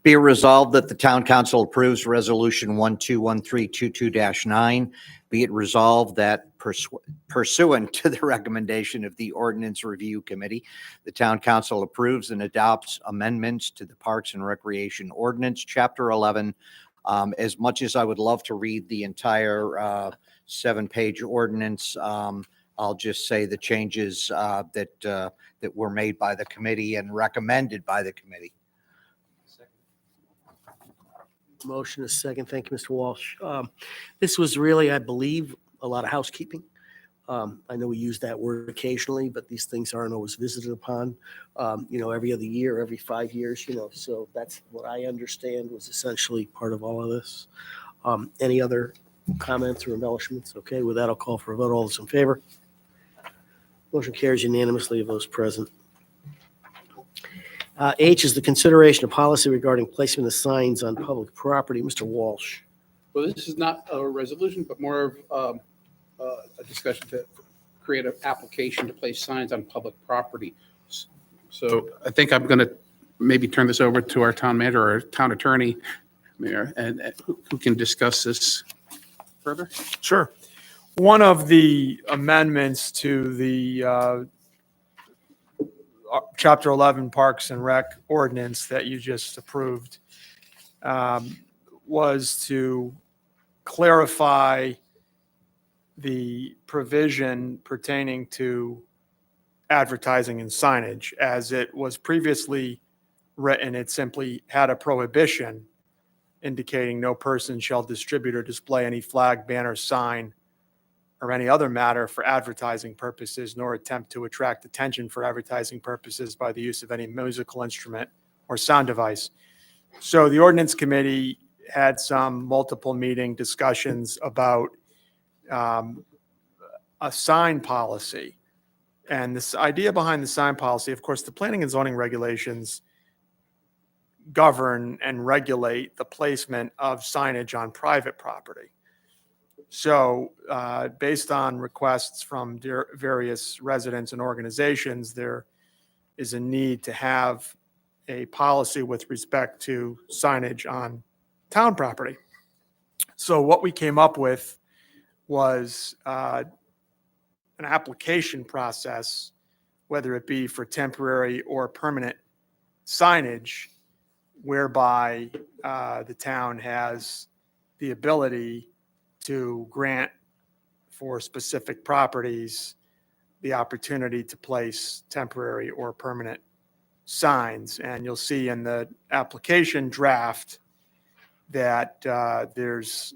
Speaker 11: Be it resolved that the town council approves resolution 121322-9. Be it resolved that pursuant to the recommendation of the Ordinance Review Committee, the town council approves and adopts amendments to the Parks and Recreation Ordinance, Chapter 11. As much as I would love to read the entire 7-page ordinance, I'll just say the changes that were made by the committee and recommended by the committee.
Speaker 1: Motion is second. Thank you, Mr. Walsh. This was really, I believe, a lot of housekeeping. I know we use that word occasionally, but these things aren't always visited upon, every other year, every 5 years, so that's what I understand was essentially part of all of this. Any other comments or embellishments? Okay, with that, I'll call for a vote. All those in favor? Motion carries unanimously of those present. H is the consideration of policy regarding placement of signs on public property. Mr. Walsh.
Speaker 2: Well, this is not a resolution, but more of a discussion to create an application to place signs on public property. So I think I'm going to maybe turn this over to our town manager or our town attorney, Mayor, and who can discuss this further.
Speaker 8: Sure. One of the amendments to the Chapter 11 Parks and Rec ordinance that you just approved was to clarify the provision pertaining to advertising and signage. As it was previously written, it simply had a prohibition indicating no person shall distribute or display any flag, banner, sign, or any other matter for advertising purposes, nor attempt to attract attention for advertising purposes by the use of any musical instrument or sound device. So the ordinance committee had some multiple meeting discussions about a sign policy. And this idea behind the sign policy, of course, the planning and zoning regulations govern and regulate the placement of signage on private property. So based on requests from various residents and organizations, there is a need to have a policy with respect to signage on town property. So what we came up with was an application process, whether it be for temporary or permanent signage, whereby the town has the ability to grant for specific properties the opportunity to place temporary or permanent signs. And you'll see in the application draft that there's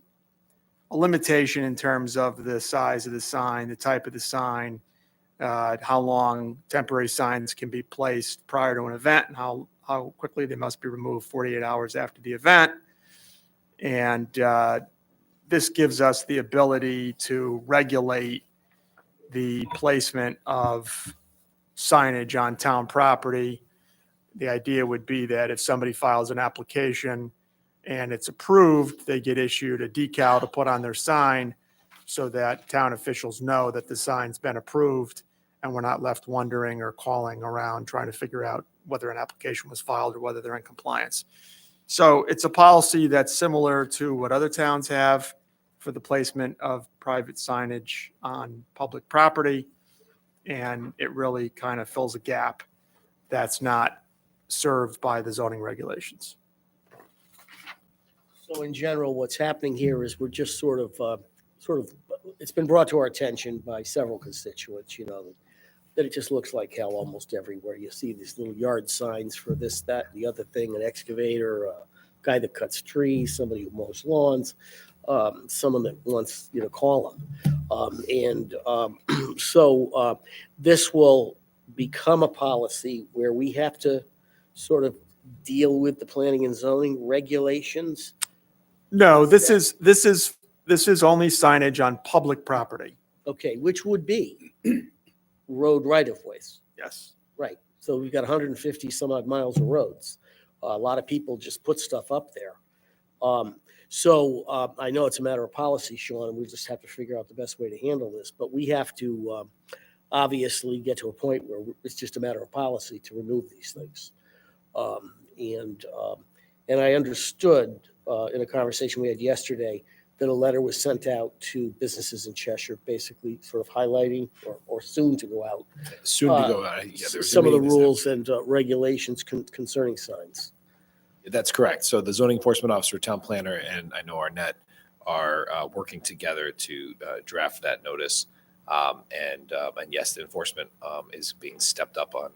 Speaker 8: a limitation in terms of the size of the sign, the type of the sign, how long temporary signs can be placed prior to an event, and how quickly they must be removed 48 hours after the event. And this gives us the ability to regulate the placement of signage on town property. The idea would be that if somebody files an application and it's approved, they get issued a decal to put on their sign so that town officials know that the sign's been approved, and we're not left wondering or calling around trying to figure out whether an application was filed or whether they're in compliance. So it's a policy that's similar to what other towns have for the placement of private signage on public property. And it really kind of fills a gap that's not served by the zoning regulations.
Speaker 1: So in general, what's happening here is we're just sort of, it's been brought to our attention by several constituents, that it just looks like hell almost everywhere. You see these little yard signs for this, that, the other thing, an excavator, a guy that cuts trees, somebody who mows lawns, someone that wants you to call them. So this will become a policy where we have to sort of deal with the planning and zoning regulations
Speaker 8: No, this is only signage on public property.
Speaker 1: Okay, which would be road right-of-ways.
Speaker 8: Yes.
Speaker 1: Right. So we've got 150 some odd miles of roads. A lot of people just put stuff up there. I know it's a matter of policy, Sean, and we just have to figure out the best way to handle this. But we have to obviously get to a point where it's just a matter of policy to remove these things. And I understood in a conversation we had yesterday that a letter was sent out to businesses in Cheshire, basically sort of highlighting or soon to go out
Speaker 3: Soon to go out. Yeah, there's a
Speaker 1: some of the
Speaker 3: meeting this
Speaker 1: rules and regulations concerning signs.
Speaker 3: That's correct. So the zoning enforcement officer, town planner, and I know Arnett are working together to draft that notice. And yes, the enforcement is being stepped up on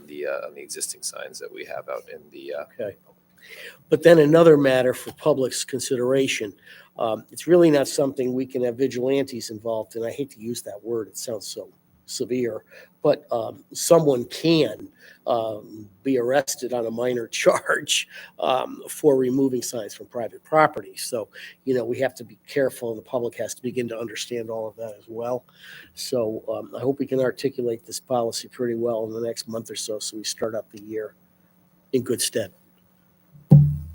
Speaker 3: the existing signs that we have out in the.
Speaker 1: Okay. But then another matter for public's consideration. It's really not something we can have vigilantes involved in. I hate to use that word. It sounds so severe, but someone can be arrested on a minor charge for removing signs from private property. So, we have to be careful, and the public has to begin to understand all of that as well. So I hope we can articulate this policy pretty well in the next month or so we start up the year in good stead.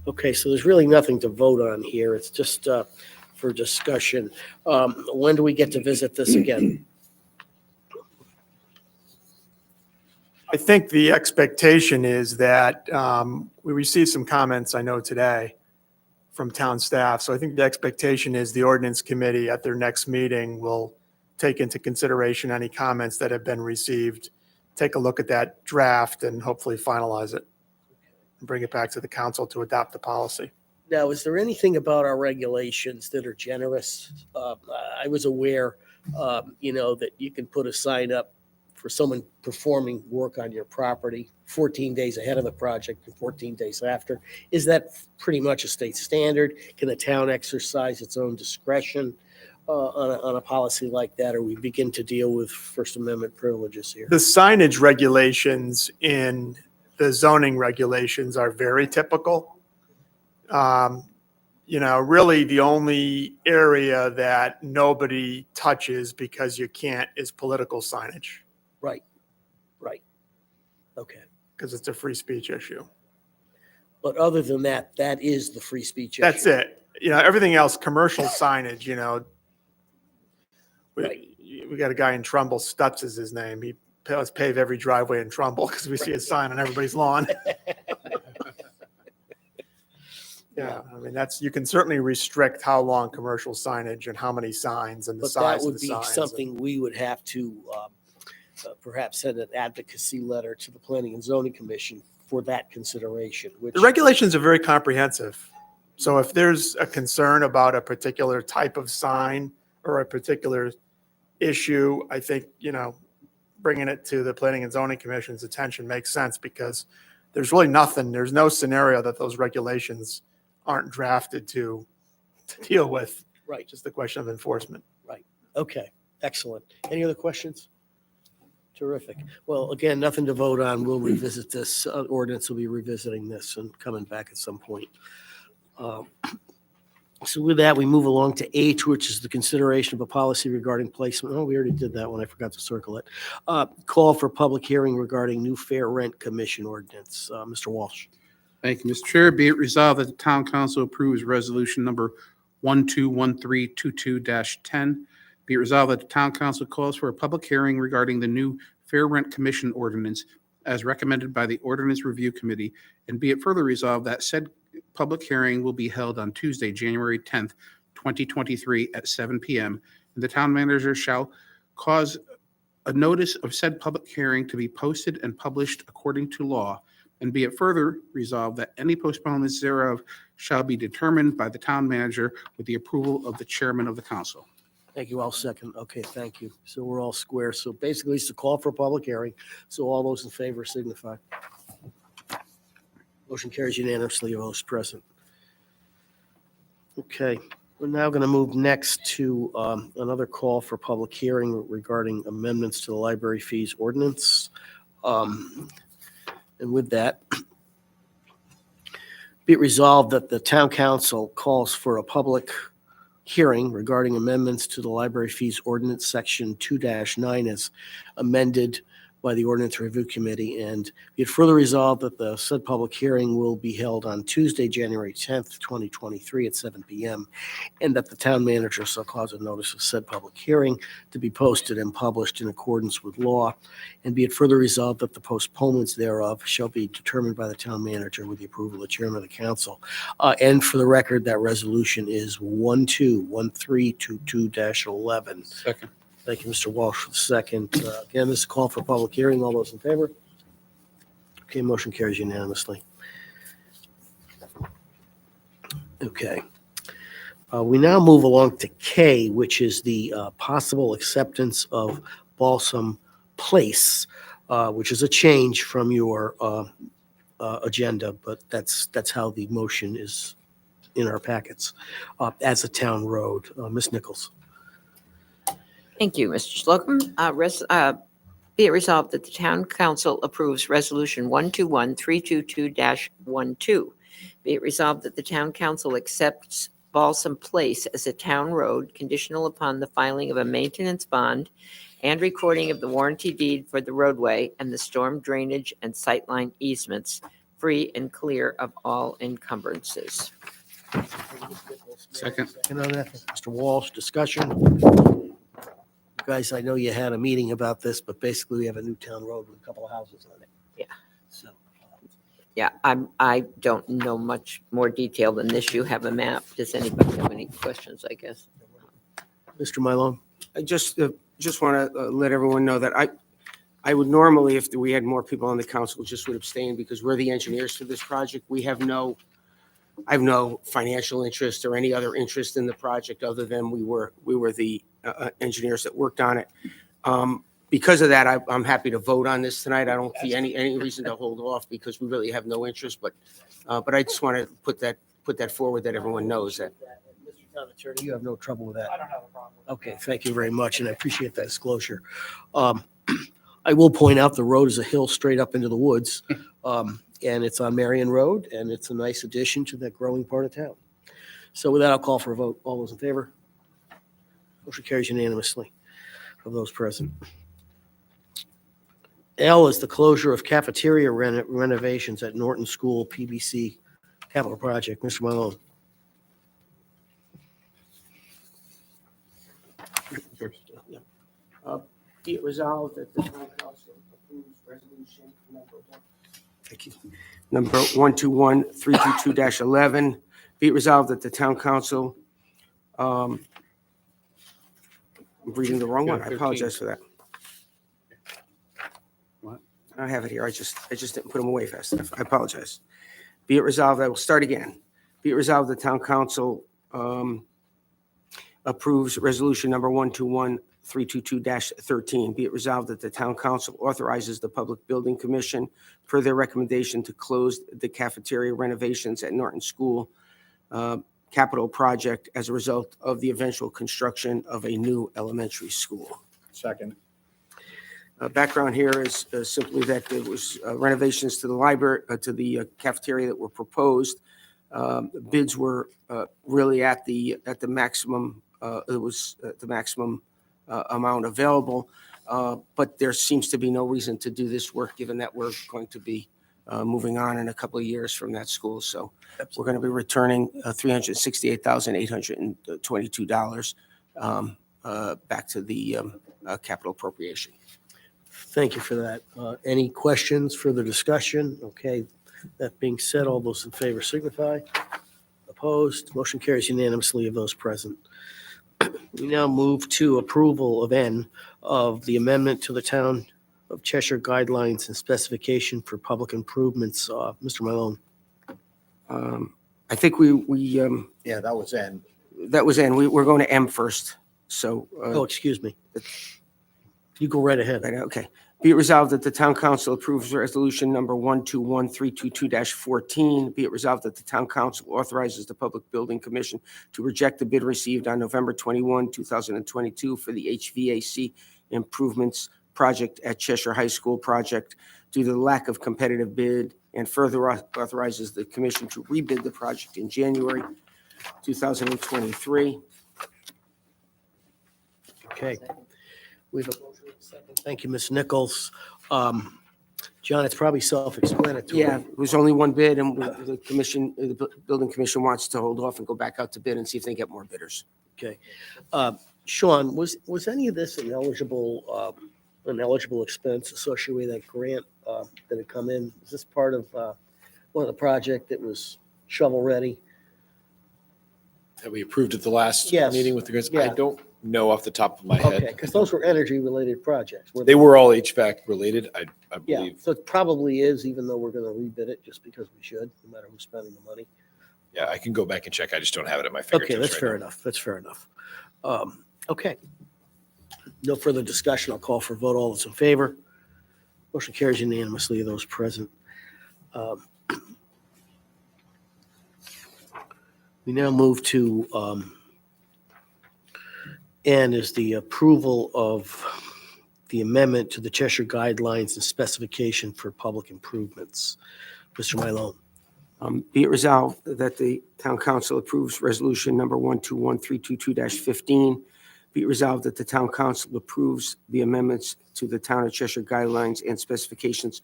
Speaker 1: Okay, so there's really nothing to vote on here. It's just for discussion. When do we get to visit this again?
Speaker 8: I think the expectation is that we received some comments, I know today, from town staff. So I think the expectation is the ordinance committee at their next meeting will take into consideration any comments that have been received, take a look at that draft, and hopefully finalize it and bring it back to the council to adopt the policy.
Speaker 1: Now, is there anything about our regulations that are generous? I was aware, that you can put a sign up for someone performing work on your property 14 days ahead of the project and 14 days after. Is that pretty much a state standard? Can the town exercise its own discretion on a policy like that, or we begin to deal with First Amendment privileges here?
Speaker 8: The signage regulations in the zoning regulations are very typical. Really the only area that nobody touches because you can't is political signage.
Speaker 1: Right. Okay.
Speaker 8: Because it's a free speech issue.
Speaker 1: But other than that, that is the free speech issue.
Speaker 8: That's it. Everything else, commercial signage, we got a guy in Trumbull, Stutz is his name. He let's pave every driveway in Trumbull because we see a sign on everybody's lawn. Yeah, I mean, you can certainly restrict how long commercial signage and how many signs and the
Speaker 1: But that
Speaker 8: size of
Speaker 1: would
Speaker 8: the
Speaker 1: be
Speaker 8: signs.
Speaker 1: something we would have to perhaps send an advocacy letter to the Planning and Zoning Commission for that consideration, which.
Speaker 8: The regulations are very comprehensive. So if there's a concern about a particular type of sign or a particular issue, I think, bringing it to the Planning and Zoning Commission's attention makes sense because there's really there's no scenario that those regulations aren't drafted to deal with.
Speaker 1: Right.
Speaker 8: Just the question of enforcement.
Speaker 1: Okay, excellent. Any other questions? Terrific. Well, again, nothing to vote on. We'll revisit this. Ordinance will be revisiting this and coming back at some point. So with that, we move along to H, which is the consideration of a policy regarding placement. Oh, we already did that one. I forgot to circle it. Call for public hearing regarding new fair rent commission ordinance. Mr. Walsh.
Speaker 2: Thank you, Mr. Chair. Be it resolved that the town council approves resolution number 121322-10. Be it resolved that the town council calls for a public hearing regarding the new fair rent commission ordinance as recommended by the Ordinance Review Committee. And be it further resolved that said public hearing will be held on Tuesday, January 10th, 2023 at 7 p.m. And the town manager shall cause a notice of said public hearing to be posted and published according to law. And be it further resolved that any postponements thereof shall be determined by the town manager with the approval of the chairman of the council.
Speaker 1: Thank you. I'll second. Okay, thank you. So we're all square. So basically, it's a call for a public hearing. So all those in favor signify. Motion carries unanimously of those present. Okay, we're now going to move next to another call for public hearing regarding amendments to the library fees ordinance. And with that, Be it resolved that the town council calls for a public hearing regarding amendments to the library fees ordinance, section 2-9, as amended by the Ordinance Review Committee. And be it further resolved that the said public hearing will be held on Tuesday, January 10th, 2023 at 7 p.m. And that the town manager shall cause a notice of said public hearing to be posted and published in accordance with law. And be it further resolved that the postponements thereof shall be determined by the town manager with the approval of the chairman of the council. And for the record, that resolution is 121322-11.
Speaker 2: Second.
Speaker 1: Thank you, Mr. Walsh, for the second. Again, this is a call for public hearing. All those in favor? Okay, motion carries unanimously. Okay. We now move along to K, which is the possible acceptance of Balsam Place, which is a change from your agenda, but that's how the motion is in our packets as a town road. Ms. Nichols.
Speaker 12: Thank you, Mr. Slocum. Be it resolved that the town council approves resolution 121322-12. Be it resolved that the town council accepts Balsam Place as a town road conditional upon the filing of a maintenance bond and recording of the warranty deed for the roadway and the storm drainage and sightline easements, free and clear of all encumbrances.
Speaker 2: Second.
Speaker 1: Second on that, Mr. Walsh, discussion. Guys, I know you had a meeting about this, but basically we have a new town road with a couple of houses on it.
Speaker 12: Yeah.
Speaker 1: So,
Speaker 12: Yeah, I don't know much more detail than this. You have a map. Does anybody have any questions, I guess?
Speaker 1: Mr. Mylone?
Speaker 9: I just want to let everyone know that I would normally, if we had more people on the council, just would abstain because we're the engineers for this project. I have no financial interest or any other interest in the project other than we were the engineers that worked on it. Because of that, I'm happy to vote on this tonight. I don't see any reason to hold off because we really have no interest. But I just want to put that forward that everyone knows that.
Speaker 1: Mr. Town Attorney, you have no trouble with that? I don't have a problem. Okay, thank you very much, and I appreciate that disclosure. I will point out the road is a hill straight up into the woods, and it's on Marion Road, and it's a nice addition to that growing part of town. So with that, I'll call for a vote. All those in favor? Motion carries unanimously of those present. L is the closure of cafeteria renovations at Norton School PBC capital project. Mr. Malone.
Speaker 9: Be it resolved that the town council approves resolution number 121322-11. Be it resolved that the town council, I'm reading the wrong one. I apologize for that.
Speaker 2: What?
Speaker 9: I have it here. I just didn't put them away fast enough. I apologize. Be it resolved, I will start again. Be it resolved, the town council approves resolution number 121322-13. Be it resolved that the town council authorizes the Public Building Commission per their recommendation to close the cafeteria renovations at Norton School capital project as a result of the eventual construction of a new elementary school.
Speaker 10: Second.
Speaker 9: Background here is simply that there was renovations to the library, to the cafeteria that were proposed. Bids were really at the maximum. It was the maximum amount available, but there seems to be no reason to do this work given that we're going to be moving on in a couple of years from that school. So we're going to be returning $368,822 back to the capital appropriation.
Speaker 1: Thank you for that. Any questions, further discussion? Okay, that being said, all those in favor signify. Opposed, motion carries unanimously of those present. We now move to approval of N of the amendment to the Town of Cheshire Guidelines and Specification for Public Improvements. Mr. Malone.
Speaker 9: I think we
Speaker 10: Yeah, that was N.
Speaker 9: that was N. We're going to M first. So
Speaker 1: Oh, excuse me. You go right ahead.
Speaker 9: right, okay. Be it resolved that the town council approves resolution number 121322-14. Be it resolved that the town council authorizes the Public Building Commission to reject the bid received on November 21, 2022 for the HVAC improvements project at Cheshire High School project due to the lack of competitive bid and further authorizes the commission to rebid the project in January 2023.
Speaker 1: Okay. We have a motion and a second. Thank you, Ms. Nichols. John, it's probably self-explanatory.
Speaker 9: Yeah, it was only one bid, and the commission, the building commission wants to hold off and go back out to bid and see if they get more bidders.
Speaker 1: Okay. Sean, was any of this an eligible expense associated with that grant that had come in? Is this part of one of the project that was shovel-ready?
Speaker 3: That we approved at the last
Speaker 1: Yes.
Speaker 3: meeting with the grants.
Speaker 1: Yeah.
Speaker 3: I don't know off the top of my
Speaker 1: Okay,
Speaker 3: head.
Speaker 1: because those were energy-related projects.
Speaker 3: They were all HVAC related, I
Speaker 1: Yeah,
Speaker 3: believe.
Speaker 1: so it probably is, even though we're going to rebid it, just because we should, no matter who's spending the money.
Speaker 3: Yeah, I can go back and check. I just don't have it at my
Speaker 1: Okay,
Speaker 3: fingertips
Speaker 1: that's
Speaker 3: right
Speaker 1: fair
Speaker 3: now.
Speaker 1: enough. That's fair enough. Okay. No further discussion. I'll call for a vote. All those in favor? Motion carries unanimously, those present. We now move to N is the approval of the amendment to the Cheshire Guidelines and Specification for Public Improvements. Mr. Mylone.
Speaker 9: Be it resolved that the town council approves resolution number 121322-15. Be it resolved that the town council approves the amendments to the town of Cheshire guidelines and specifications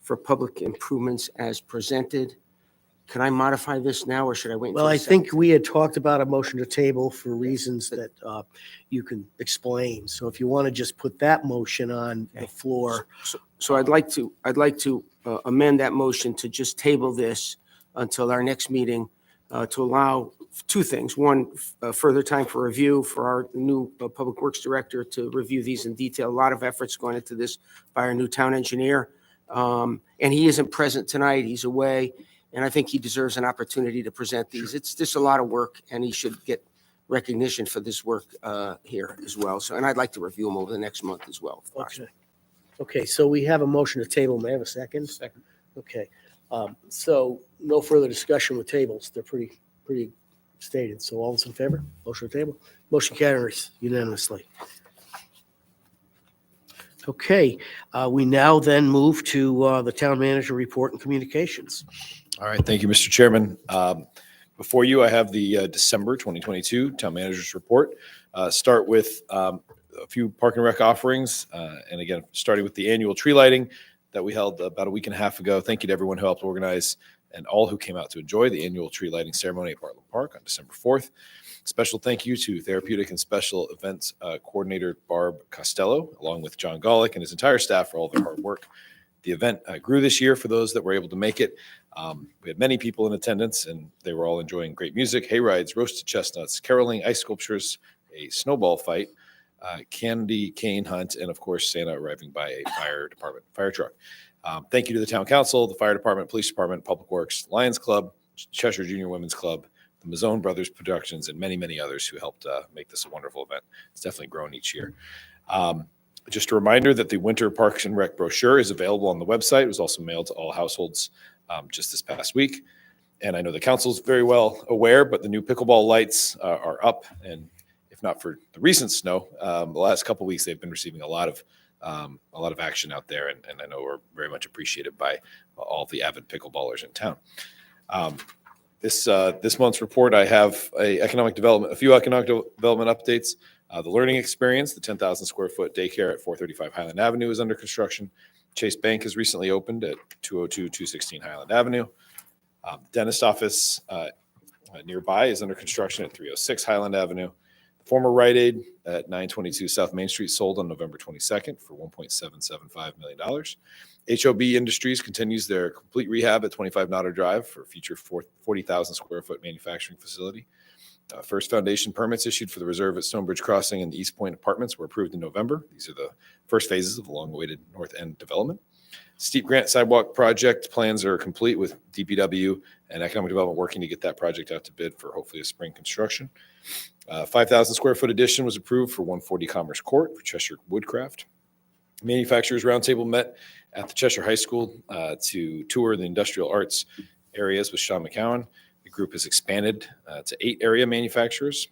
Speaker 9: for public improvements as presented. Can I modify this now, or should I wait?
Speaker 1: Well,
Speaker 9: until
Speaker 1: I
Speaker 9: the second?
Speaker 1: think we had talked about a motion to table for reasons that you can explain. So if you want to just put that motion on the floor.
Speaker 9: So I'd like to amend that motion to just table this until our next meeting to allow two things. One, further time for review for our new Public Works Director to review these in detail. A lot of efforts going into this by our new town engineer. And he isn't present tonight. He's away. And I think he deserves an opportunity to present these. It's just a lot of work, and he should get recognition for this work here as well. So, and I'd like to review them over the next month as well. If possible.
Speaker 1: Okay. Okay, so we have a motion to table. May I have a second?
Speaker 2: Second.
Speaker 1: Okay. So no further discussion with tables. They're pretty stated. So all those in favor? Motion to table. Motion carries unanimously. Okay, we now then move to the town manager report and communications.
Speaker 3: All right, thank you, Mr. Chairman. Before you, I have the December 2022 Town Manager's Report. Start with a few park and rec offerings. And again, starting with the annual tree lighting that we held about a week and a half ago. Thank you to everyone who helped organize and all who came out to enjoy the annual tree lighting ceremony at Bartlett Park on December 4th. Special thank you to Therapeutic and Special Events Coordinator Barb Costello, along with John Golick and his entire staff for all their hard work. The event grew this year for those that were able to make it. We had many people in attendance, and they were all enjoying great music, hay rides, roasted chestnuts, caroling, ice sculptures, a snowball fight, candy cane hunt, and of course, Santa arriving by a fire truck. Thank you to the town council, the fire department, police department, Public Works, Lions Club, Cheshire Junior Women's Club, the Mazzone Brothers Productions, and many, many others who helped make this a wonderful event. It's definitely grown each year. Just a reminder that the Winter Parks and Rec brochure is available on the website. It was also mailed to all households just this past week. And I know the council's very well aware, but the new pickleball lights are up. And if not for the recent snow, the last couple of weeks, they've been receiving a lot of action out there. And I know we're very much appreciated by all the avid pickleballers in town. This month's report, I have a few economic development updates. The learning experience, the 10,000 square foot daycare at 435 Highland Avenue is under construction. Chase Bank has recently opened at 202-216 Highland Avenue. The dentist office nearby is under construction at 306 Highland Avenue. The former Rite Aid at 922 South Main Street sold on November 22nd for $1.775 million. HOB Industries continues their complete rehab at 25 Notter Drive for a future 40,000 square foot manufacturing facility. First foundation permits issued for the reserve at Stonebridge Crossing and the East Point Apartments were approved in November. These are the first phases of the long-awaited North End development. Steep Grant Sidewalk project plans are complete with DPW and Economic Development working to get that project out to bid for hopefully a spring construction. 5,000 square foot addition was approved for 140 Commerce Court for Cheshire Woodcraft. Manufacturers Roundtable met at the Cheshire High School to tour the industrial arts areas with Sean McCowan. The group has expanded to 8 area manufacturers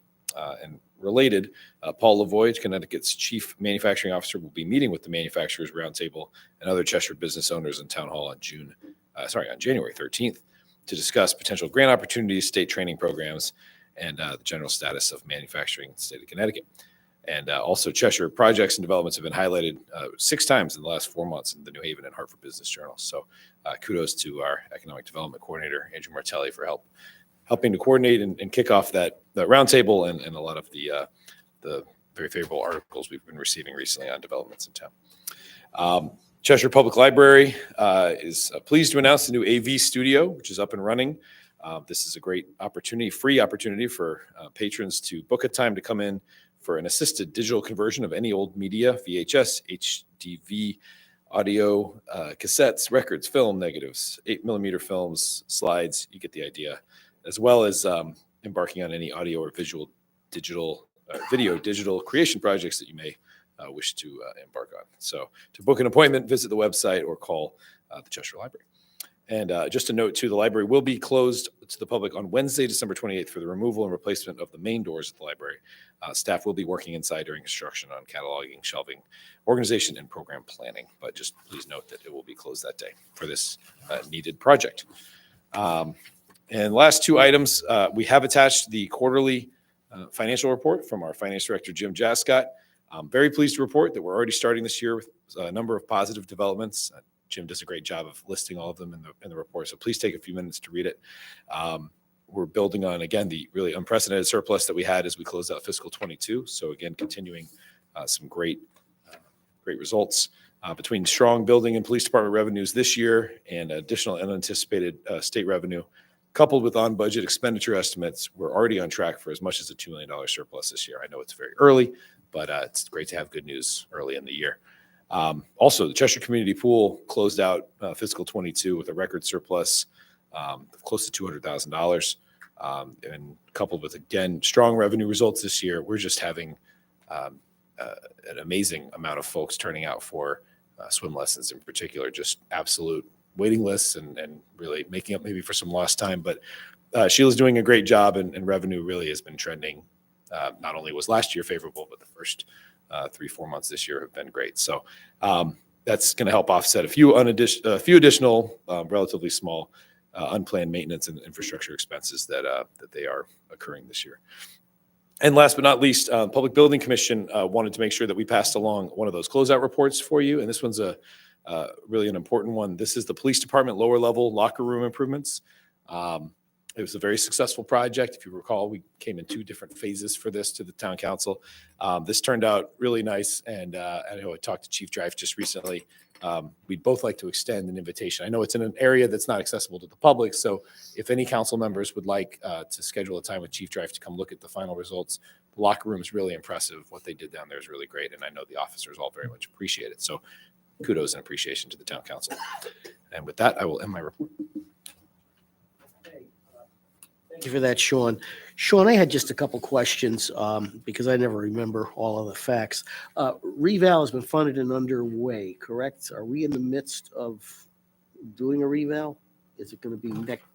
Speaker 3: and related. Paul Lavoie, Connecticut's chief manufacturing officer, will be meeting with the Manufacturers Roundtable and other Cheshire business owners in Town Hall on June on January 13th to discuss potential grant opportunities, state training programs, and the general status of manufacturing in the state of Connecticut. And also Cheshire projects and developments have been highlighted 6 times in the last 4 months in the New Haven and Hartford Business Journal. So kudos to our economic development coordinator, Andrew Martelli, for helping to coordinate and kick off that roundtable and a lot of the very favorable articles we've been receiving recently on developments in town. Cheshire Public Library is pleased to announce the new AV studio, which is up and running. This is a great opportunity, free opportunity for patrons to book a time to come in for an assisted digital conversion of any old media, VHS, HDV, audio, cassettes, records, film, negatives, 8mm films, slides, you get the idea, as well as embarking on any audio or visual digital, video digital creation projects that you may wish to embark on. So to book an appointment, visit the website or call the Cheshire Library. And just a note too, the library will be closed to the public on Wednesday, December 28th for the removal and replacement of the main doors at the library. Staff will be working inside during construction on cataloging, shelving, organization, and program planning. But just please note that it will be closed that day for this needed project. And last 2 items, we have attached the quarterly financial report from our finance director, Jim Jascott. I'm very pleased to report that we're already starting this year with a number of positive developments. Jim does a great job of listing all of them in the report, so please take a few minutes to read it. We're building on, again, the really unprecedented surplus that we had as we closed out fiscal 22. So again, continuing some great results between strong building and police department revenues this year and additional unanticipated state revenue, coupled with on-budget expenditure estimates. We're already on track for as much as a $2 million surplus this year. I know it's very early, but it's great to have good news early in the year. Also, the Cheshire Community Pool closed out fiscal 22 with a record surplus of close to $200,000. And coupled with, again, strong revenue results this year, we're just having an amazing amount of folks turning out for swim lessons in particular, just absolute waiting lists and really making up maybe for some lost time. But Sheila's doing a great job, and revenue really has been trending. Not only was last year favorable, but the first 3-4 months this year have been great. So that's going to help offset a few additional relatively small unplanned maintenance and infrastructure expenses that they are occurring this year. And last but not least, Public Building Commission wanted to make sure that we passed along one of those closeout reports for you. And this one's really an important one. This is the police department lower level locker room improvements. It was a very successful project. If you recall, we came in 2 different phases for this to the town council. This turned out really nice. And I know I talked to Chief Drive just recently. We'd both like to extend an invitation. I know it's in an area that's not accessible to the public. So if any council members would like to schedule a time with Chief Drive to come look at the final results, the locker room is really impressive. What they did down there is really great. And I know the officers all very much appreciate it. So kudos and appreciation to the town council. And with that, I will end my report.
Speaker 1: Thank you for that, Sean. Sean, I had just a couple questions because I never remember all of the facts. Reval has been funded and underway, correct? Are we in the midst of doing a reval? Is it going to be next?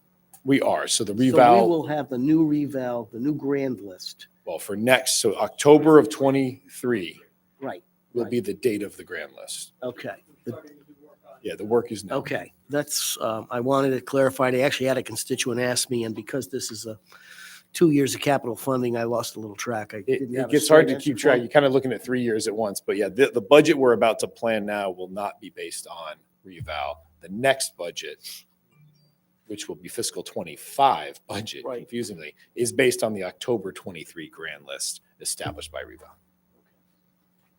Speaker 3: We are. So the
Speaker 1: So we
Speaker 3: reval,
Speaker 1: will have the new reval, the new grand list.
Speaker 3: well, for next, so October of 23
Speaker 1: Right.
Speaker 3: will be the date of the grand list.
Speaker 1: Okay.
Speaker 3: Yeah, the work is now.
Speaker 1: Okay. That's, I wanted to clarify. They actually had a constituent ask me, and because this is 2 years of capital funding, I lost a little track.
Speaker 3: It gets hard to keep track. You're kind of looking at 3 years at once, but yeah, the budget we're about to plan now will not be based on reval. The next budget, which will be fiscal 25 budget,
Speaker 1: Right.
Speaker 3: confusingly, is based on the October 23 grand list established by reval.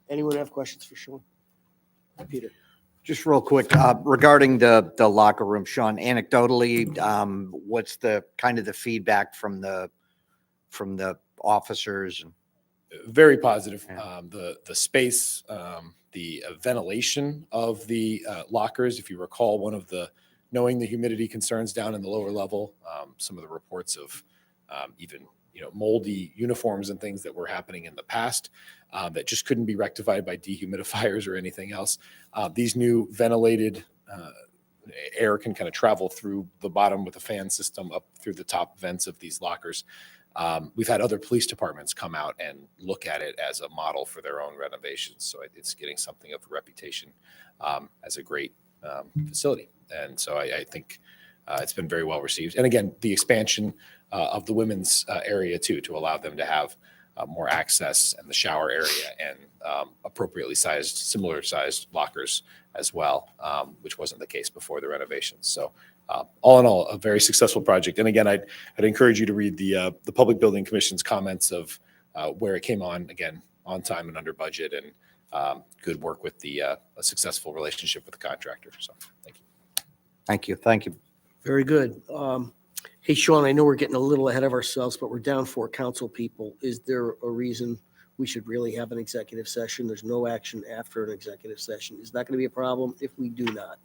Speaker 1: Anyone have questions for Sean? Peter?
Speaker 11: Just real quick, regarding the locker room, Sean, anecdotally, what's the kind of the feedback from the officers?
Speaker 3: Very positive.
Speaker 11: Yeah.
Speaker 3: The space, the ventilation of the lockers, if you recall, knowing the humidity concerns down in the lower level, some of the reports of even moldy uniforms and things that were happening in the past that just couldn't be rectified by dehumidifiers or anything else. These new ventilated air can kind of travel through the bottom with a fan system up through the top vents of these lockers. We've had other police departments come out and look at it as a model for their own renovations. So it's getting something of a reputation as a great facility. And so I think it's been very well received. And again, the expansion of the women's area too, to allow them to have more access, and the shower area, and appropriately sized, similar sized lockers as well, which wasn't the case before the renovations. So all in all, a very successful project. And again, I'd encourage you to read the Public Building Commission's comments of where it came on, again, on time and under budget, and good work with a successful relationship with the contractor. So thank you.
Speaker 11: Thank you. Thank you.
Speaker 1: Very good. Hey, Sean, I know we're getting a little ahead of ourselves, but we're down 4 council people. Is there a reason we should really have an executive session? There's no action after an executive session. Is that going to be a problem if we do not?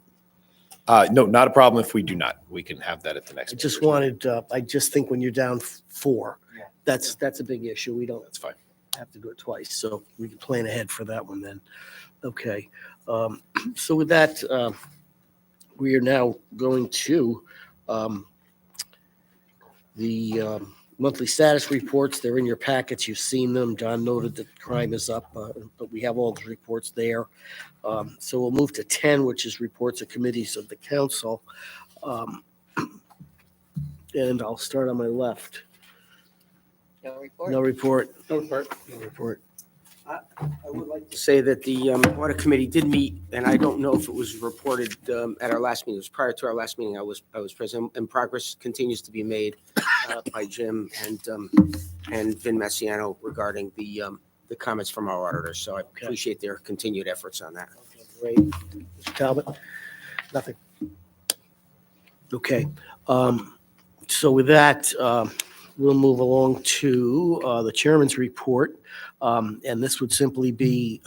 Speaker 3: No, not a problem if we do not. We can have that at the next.
Speaker 1: I just wanted, I just think when you're down 4, that's a big issue. We don't
Speaker 3: That's fine.
Speaker 1: have to do it twice, so we can plan ahead for that one then. Okay. So with that, we are now going to the monthly status reports. They're in your packets. You've seen them. John noted that crime is up, but we have all the reports there. So we'll move to 10, which is reports of committees of the council. And I'll start on my left.
Speaker 12: No report?
Speaker 1: No report.
Speaker 2: No report.
Speaker 1: No report.
Speaker 9: I would like to say that the audit committee did meet, and I don't know if it was reported at our last meeting. It was prior to our last meeting. I was present, and progress continues to be made by Jim and Vin Messiano regarding the comments from our auditors. So I appreciate their continued efforts on that.
Speaker 1: Great. Mr. Talbot? Nothing. Okay. So with that, we'll move along to the chairman's report. And this would simply be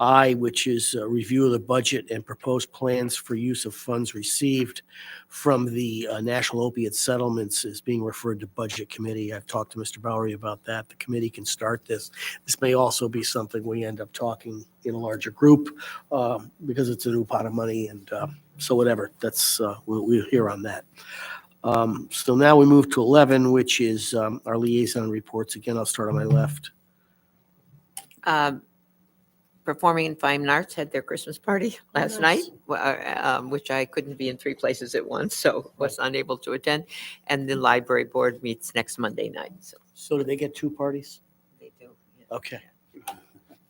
Speaker 1: I, which is a review of the budget and proposed plans for use of funds received from the National Opiate Settlements is being referred to Budget Committee. I've talked to Mr. Bowery about that. The committee can start this. This may also be something we end up talking in a larger group because it's a new pot of money. And so whatever, that's we'll hear on that. So now we move to 11, which is our liaison reports. Again, I'll start on my left.
Speaker 12: Performing and Fine Arts had their Christmas party last night, which I couldn't be in 3 places at once, so was unable to attend. And the library board meets next Monday night, so
Speaker 1: So did they get 2 parties?
Speaker 12: they do.
Speaker 1: Okay.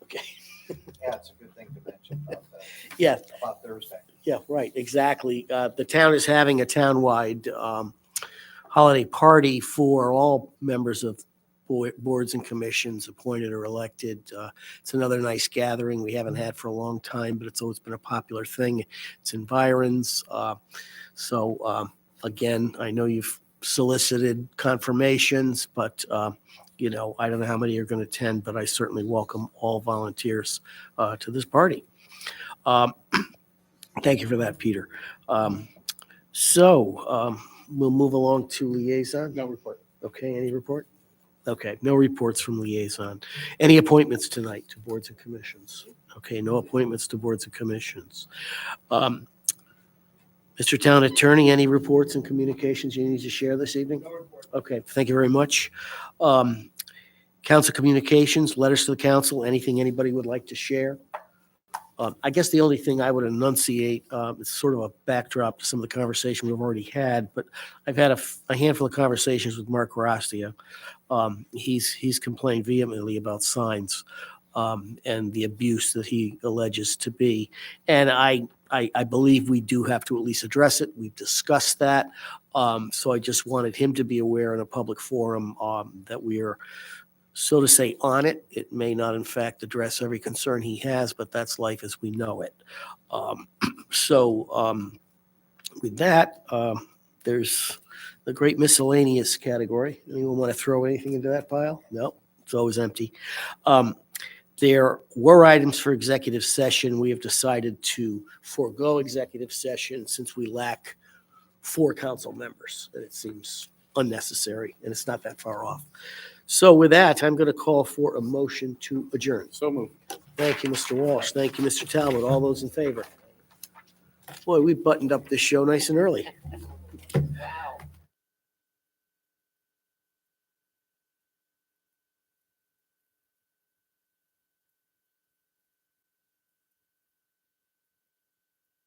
Speaker 1: Okay.
Speaker 11: Yeah, it's a good thing to mention
Speaker 1: Yeah.
Speaker 11: about Thursday.
Speaker 1: Yeah, right, exactly. The town is having a townwide holiday party for all members of boards and commissions, appointed or elected. It's another nice gathering we haven't had for a long time, but it's always been a popular thing. It's in Byron's. So again, I know you've solicited confirmations, but you know, I don't know how many are going to attend, but I certainly welcome all volunteers to this party. Thank you for that, Peter. So we'll move along to liaison.
Speaker 2: No report.
Speaker 1: Okay, any report? Okay, no reports from liaison. Any appointments tonight to boards and commissions? Okay, no appointments to boards and commissions. Mr. Town Attorney, any reports and communications you need to share this evening? No report. Okay, thank you very much. Council communications, letters to the council, anything anybody would like to share? I guess the only thing I would enunciate is sort of a backdrop to some of the conversation we've already had, but I've had a handful of conversations with Mark Rastia. He's complained vehemently about signs and the abuse that he alleges to be. And I believe we do have to at least address it. We've discussed that. So I just wanted him to be aware in a public forum that we are, so to say, on it. It may not, in fact, address every concern he has, but that's life as we know it. With that, there's the great miscellaneous category. Anyone want to throw anything into that pile? No, it's always empty. There were items for executive session. We have decided to forego executive session since we lack 4 council members, and it seems unnecessary, and it's not that far off. So with that, I'm going to call for a motion to adjourn.
Speaker 2: So moved.
Speaker 1: Thank you, Mr. Walsh. Thank you, Mr. Talbot. All those in favor? Boy, we buttoned up this show nice and early.